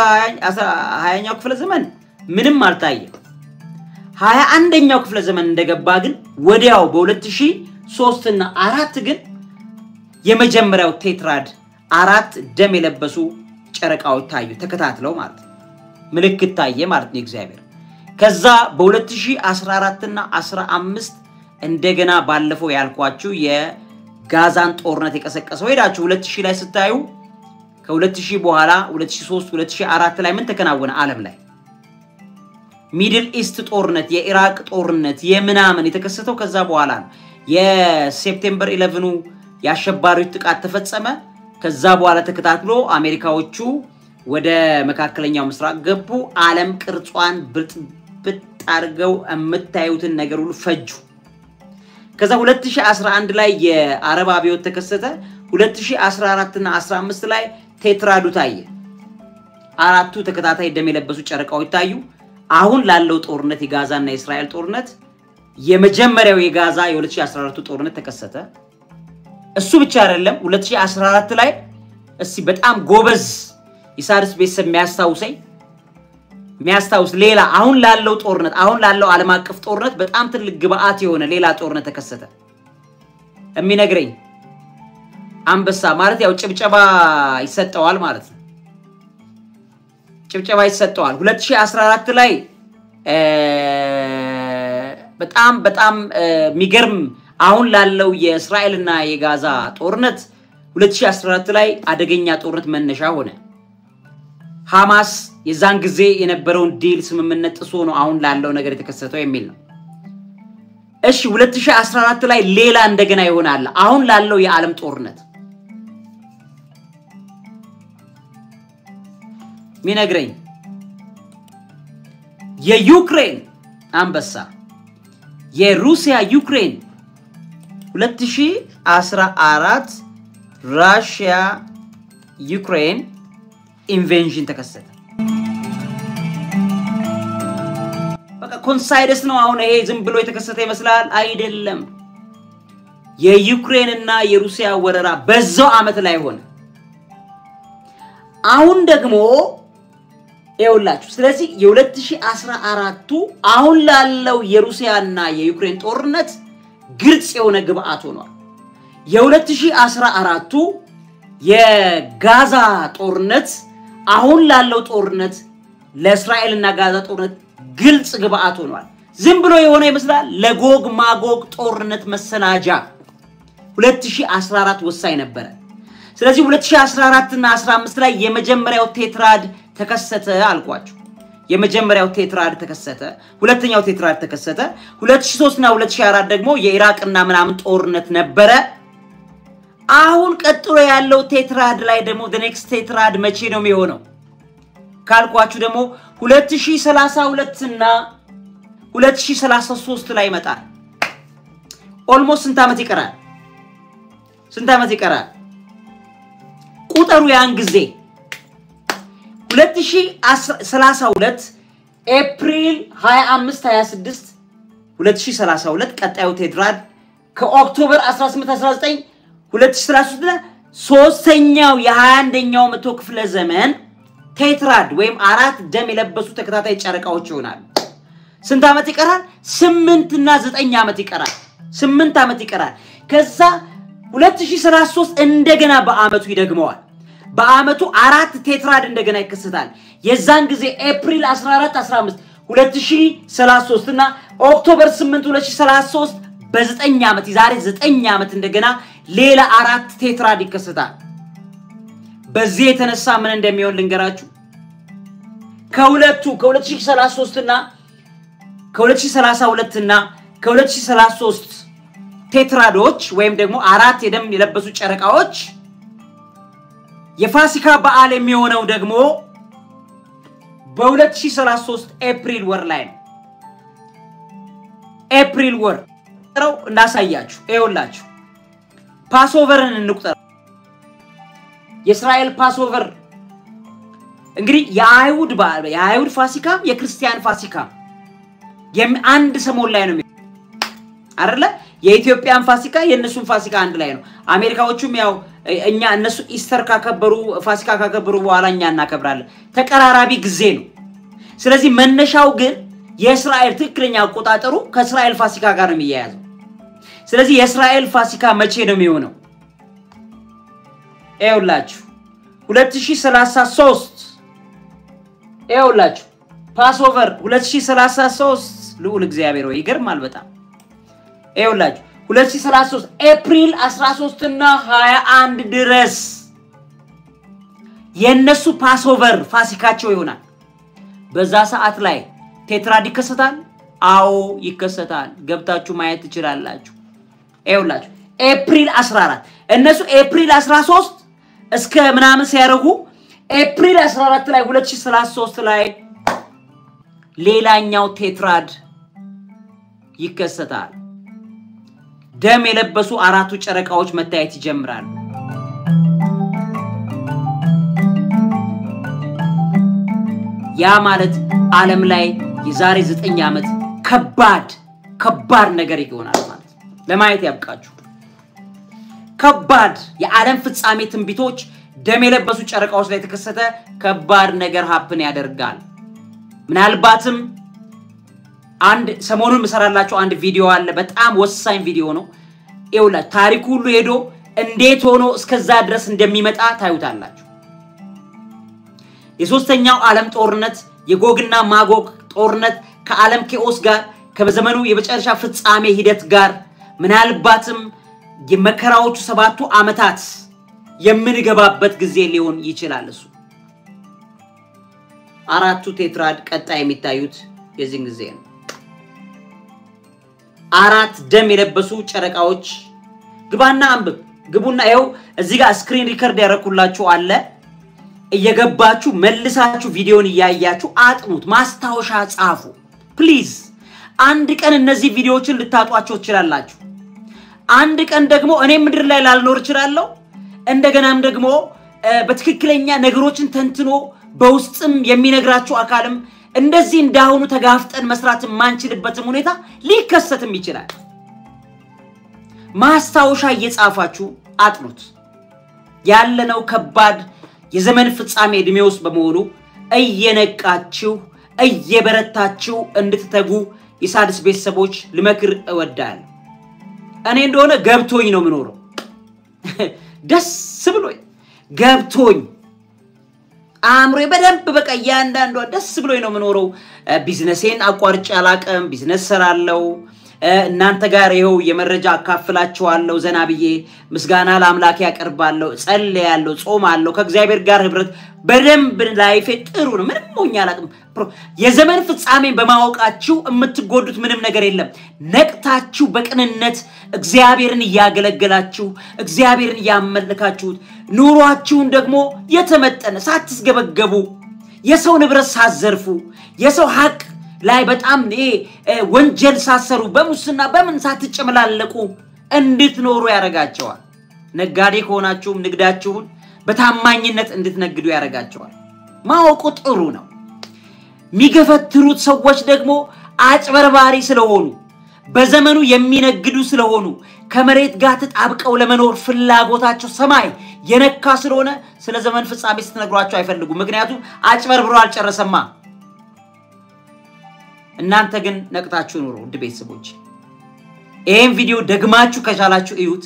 20ኛው ክፍለ ዘመን ምንም አልታየም 21ኛው ክፍለ ዘመን እንደገባ ግን ወዲያው በ2003 እና 4 ግን የመጀመሪያው ቴትራድ 4 ደም የለበሱ ጨረቃዎች ታዩ ተከታትለው ማለት ምልክት ታየ ማለት ነው እግዚአብሔር ከዛ በ2014 እና 15 እንደገና ባለፈው ያልኳችሁ የጋዛን ጦርነት የቀሰቀሰው ሄዳችሁ 2000 ላይ ስታዩ ከ2000 በኋላ 2003 2004 ላይ ምን ተከናወነ ዓለም ላይ ሚድል ኢስት ጦርነት የኢራቅ ጦርነት የምናምን የተከሰተው ከዛ በኋላ ነው የሴፕቴምበር 11 ያሸባሪው ጥቃት ተፈጸመ ከዛ በኋላ ተከታትሎ አሜሪካዎቹ ወደ መካከለኛው ምስራቅ ገቡ ዓለም ቅርጿን ብጥብጥ አርገው እምታዩትን ነገር ሁሉ ፈጁ ከዛ 2011 ላይ የአረብ አብዮት ተከሰተ 2014 እና 15 ላይ ቴትራዱ ታየ አራቱ ተከታታይ ደም የለበሱ ጨረቃዎች ታዩ አሁን ላለው ጦርነት የጋዛና የእስራኤል ጦርነት የመጀመሪያው የጋዛ የ2014 ጦርነት ተከሰተ እሱ ብቻ አይደለም 2014 ላይ እሺ በጣም ጎበዝ ኢሳርስ ቤተሰብ የሚያስታውስ ሌላ አሁን ላለው ጦርነት አሁን ላለው ዓለም አቀፍ ጦርነት በጣም ትልቅ ግብአት የሆነ ሌላ ጦርነት ተከሰተ እሚነግረኝ አንበሳ ማለት ያው ጭብጨባ ይሰጠዋል ማለት ነው ጭብጨባ ይሰጠዋል 2014 ላይ በጣም ሚገርም አሁን ላለው የእስራኤልና የጋዛ ጦርነት 2014 ላይ አደገኛ ጦርነት መነሻ ሆነ ሐማስ የዛን ጊዜ የነበረውን ዲል ስምምነት ጥሶ ነው አሁን ላለው ነገር የተከሰተው የሚል ነው እሺ 2014 ላይ ሌላ እንደገና ይሆናል አሁን ላለው የዓለም ጦርነት ሚነግረኝ የዩክሬን አንበሳ የሩሲያ ዩክሬን 2014 ራሺያ ዩክሬን ኢንቬንሽን ተከሰተ በቃ ኮንሳይደስ ነው አሁን ይሄ ዝም ብሎ የተከሰተ ይመስላል አይደለም የዩክሬንና የሩሲያ ወረራ በዛው አመት ላይ ሆነ አሁን ደግሞ ይኸውላችሁ ስለዚህ የ2014 አሁን ላለው የሩሲያና የዩክሬን ጦርነት ግልጽ የሆነ ግብአት ሆኗል የ2014 የጋዛ ጦርነት አሁን ላለው ጦርነት ለእስራኤልና ጋዛ ጦርነት ግልጽ ግብአት ሆኗል ዝም ብሎ የሆነ ይመስላል ለጎግ ማጎግ ጦርነት መሰናጃ 2014 ወሳኝ ነበር ስለዚህ 2014 እና 15 ላይ የመጀመሪያው ቴትራድ ተከሰተ አልኳችሁ የመጀመሪያው ቴትራድ ተከሰተ ሁለተኛው ቴትራድ ተከሰተ 2003 እና 2004 ደግሞ የኢራቅና ምናምን ጦርነት ነበረ አሁን ቀጥሎ ያለው ቴትራድ ላይ ደግሞ the next ቴትራድ መቼ ነው የሚሆነው ካልኳችሁ ደግሞ 2032 እና 2033 ላይ ይመጣል almost ስንት አመት ይቀራል ቁጥሩ ያን ጊዜ 2032 ኤፕሪል 25 26 2032 ቀጣዩ ቴትራድ ከኦክቶበር 18 19 2033 ሶስተኛው የ21ኛው መቶ ክፍለ ዘመን ቴትራድ ወይም አራት ደም የለበሱ ተከታታይ ጨረቃዎች ይሆናል ስንት ዓመት ይቀራል 8 እና 9 ዓመት ይቀራል 8 ዓመት ይቀራል ከዛ 2033 እንደገና በአመቱ ይደግመዋል በአመቱ 4 ቴትራድ እንደገና ይከሰታል የዛን ጊዜ ኤፕሪል 14 15 2033 እና ኦክቶበር 8 2033 በ9 ዓመት ይዛሬ 9 ዓመት እንደገና ሌላ 4 ቴትራድ ይከሰታል በዚህ የተነሳ ምን እንደሚሆን ልንገራችሁ ከ2033 እና ከ2032 እና ከ2033 ቴትራዶች ወይም ደግሞ 4 የደም የለበሱ ጨረቃዎች የፋሲካ በዓል የሚሆነው ደግሞ በ2033 ኤፕሪል ወር ላይ ነው ኤፕሪል ወር ነው እናሳያችሁ ይኸውላችሁ ፓስኦቨርን እንቁጠር የእስራኤል ፓስኦቨር እንግዲህ የአይሁድ በዓል የአይሁድ ፋሲካ የክርስቲያን ፋሲካ አንድ ሰሞን ላይ ነው አይደለ የኢትዮጵያን ፋሲካ የነሱን ፋሲካ አንድ ላይ ነው አሜሪካዎቹም ያው እኛ እነሱ ኢስተር ካከበሩ ፋሲካ ካከበሩ በኋላ እኛ እናከብራለን ተቀራራቢ ጊዜ ነው ስለዚህ መነሻው ግን የእስራኤል ትክክለኛ አቆጣጠሩ ከእስራኤል ፋሲካ ጋር ነው የሚያያዘው ስለዚህ የእስራኤል ፋሲካ መቼ ነው የሚሆነው ይኸውላችሁ 2033 ይኸውላችሁ ፓስኦቨር 2033 ልዑል እግዚአብሔር ወይ ይገርማል በጣም ይኸውላችሁ 2033 ኤፕሪል 13 እና 21 ድረስ የነሱ ፓስኦቨር ፋሲካቸው ይሆናል በዛ ሰዓት ላይ ቴትራድ ይከሰታል አዎ ይከሰታል ገብታችሁ ማየት ትችላላችሁ ይኸውላችሁ ኤፕሪል 14 እነሱ ኤፕሪል 13 እስከ ምናምን ሲያረጉ ኤፕሪል 14 ላይ 2033 ላይ ሌላኛው ቴትራድ ይከሰታል ደም የለበሱ 4 ጨረቃዎች መታየት ይጀምራሉ ያ ማለት ዓለም ላይ የዛሬ 9 ዓመት ከባድ ነገር ይሆናል ማለት ለማየት ያብቃችሁ ከባድ የዓለም ፍጻሜ ትንቢቶች ደም የለበሱ ጨረቃዎች ላይ ተከሰተ ከባድ ነገር ሀፕን ያደርጋል ምናልባትም አንድ ሰሞኑን መሰራላችሁ አንድ ቪዲዮ አለ በጣም ወሳኝ ቪዲዮ ነው ይውላ ታሪኩ ሁሉ ሄዶ እንዴት ሆኖ እስከዛ ድረስ እንደሚመጣ ታዩታላችሁ የሶስተኛው ዓለም ጦርነት የጎግና ማጎግ ጦርነት ከዓለም ኬኦስ ጋር ከበዘመኑ የመጨረሻ ፍጻሜ ሂደት ጋር ምናልባትም የመከራዎቹ 7 ዓመታት የምንገባበት ጊዜ ሊሆን ይችላል እሱ 4 ቴትራድ ቀጣይ የሚታዩት የዚህን ጊዜ ነው 4 ደም የለበሱ ጨረቃዎች ግባና አንብብ ግቡና ይኸው እዚህ ጋር ስክሪን ሪከርድ ያረኩላችሁ አለ እየገባችሁ መልሳችሁ ቪዲዮን ያያያችሁ አጥኑት ማስታወሻ ጻፉ ፕሊዝ አንድ ቀን እነዚህ ቪዲዮዎችን ልታጧቸው ይችላልላችሁ አንድ ቀን ደግሞ እኔ ምድር ላይ ላልኖር ይችላልለው እንደገናም ደግሞ በትክክለኛ ነገሮችን ተንትኖ በውስጥም የሚነግራችሁ አካልም እንደዚህ እንዳሁኑ ተጋፍጠን መስራት ማንችልበትም ሁኔታ ሊከሰትም ይችላል ማስታወሻ እየጻፋችሁ አጥኑት ያለነው ከባድ የዘመን ፍጻሜ እድሜውስ በመሆኑ እየነቃችሁ እየበረታችሁ እንድትተጉ የሳድስ ቤተሰቦች ልመክር እወዳለሁ እኔ እንደሆነ ገብቶኝ ነው ምኖረው ደስ ብሎኝ ገብቶኝ አምሮዬ በደንብ በቃ ያንዳንዱ ደስ ብሎኝ ነው ምኖረው ቢዝነሴን አቋርጬ አላቀም ቢዝነስ ሰራለው እናንተ ጋር ይሄው የመረጃ አካፍላችኋለሁ ዘናብዬ ምስጋና ለአምላክ ያቀርባለሁ ጸልያለሁ ጾማለሁ ከእግዚአብሔር ጋር ህብረት በደንብ ላይፌ ጥሩ ነው ምንም ሞኛ አላቅም የዘመን ፍጻሜን በማወቃችሁ የምትጎዱት ምንም ነገር የለም ነቅታችሁ በቅንነት እግዚአብሔርን ያገለግላችሁ እግዚአብሔርን ያመልካችሁት ኑሯችሁን ደግሞ የተመጠነ ሳትስገበገቡ የሰው ንብረት ሳዘርፉ የሰው ሀቅ ላይ በጣም ወንጀል ሳሰሩ በሙስና በምን ሳትጨመላለቁ እንድትኖሩ ያረጋቸዋል ነጋዴ ከሆናችሁም ንግዳችሁን በታማኝነት እንድትነግዱ ያረጋቸዋል ማወቁ ጥሩ ነው ሚገፈትሩት ሰዎች ደግሞ አጭበርባሪ ስለሆኑ በዘመኑ የሚነግዱ ስለሆኑ ከመሬት ጋር ተጣብቀው ለመኖር ፍላጎታቸው ሰማይ የነካ ስለሆነ ስለ ዘመን ፍጻሜ ስትነግሯቸው አይፈልጉም ምክንያቱም አጭበርብሮ አልጨረሰማ እናንተ ግን ነቅታችሁ ኑሩ ውድ ቤተሰቦች ይሄን ቪዲዮ ደግማችሁ ከቻላችሁ እዩት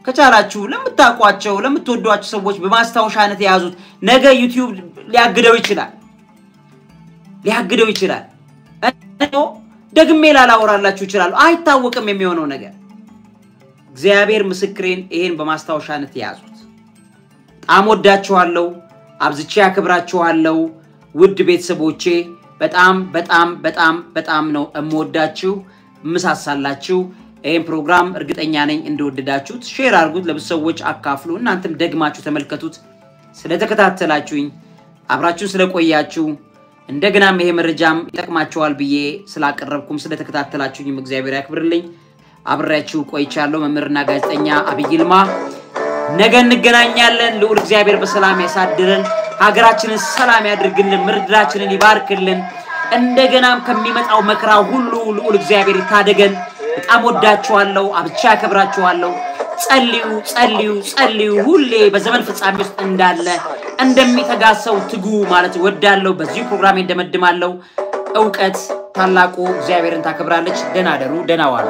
ከቻላችሁ ለምታቋቸው ለምትወዷቸው ሰዎች በማስታወሻነት ያዙት ነገ ዩቲዩብ ሊያግደው ይችላል ደግሜ ላላወራላችሁ ይችላል አይታወቅም የሚሆነው ነገር እግዚአብሔር ምስክሬን ይሄን በማስታወሻነት ያዙት በጣም ወዳችኋለሁ አብዝቼ ያከብራችኋለሁ ውድ ቤተሰቦቼ በጣም ነው እምወዳችሁ ምሳሳላችሁ ይሄን ፕሮግራም እርግጠኛ ነኝ እንደወደዳችሁት ሼር አድርጉት ለብዙዎች አካፍሉ እናንተም ደግማችሁ ተመልከቱት ስለተከታተላችሁኝ አብራችሁ ስለቆያችሁ እንደገናም ይሄ መረጃም ይጠቅማችኋል ብዬ ስላቀረብኩም ስለተከታተላችሁኝም እግዚአብሔር ያክብርልኝ አብራችሁ ቆይቻለሁ መምህርና ጋዜጠኛ አብይ ይልማ ነገ እንገናኛለን ልዑል እግዚአብሔር በሰላም ያሳድረን ሀገራችንን ሰላም ያድርግልን ምድራችንን ይባርክልን እንደገናም ከሚመጣው መከራ ሁሉ ልዑል እግዚአብሔር ይታደገን በጣም ወዳችኋለሁ አብቻ ያከብራችኋለሁ ጸልዩ ሁሌ በዘመን ፍጻሜ ውስጥ እንዳለ እንደሚተጋሰው ትጉ ማለት ወዳለሁ በዚህ ፕሮግራም እንደመድማለሁ ዕውቀት ታላቁ እግዚአብሔርን ታከብራለች ደናደሩ ደናዋሉ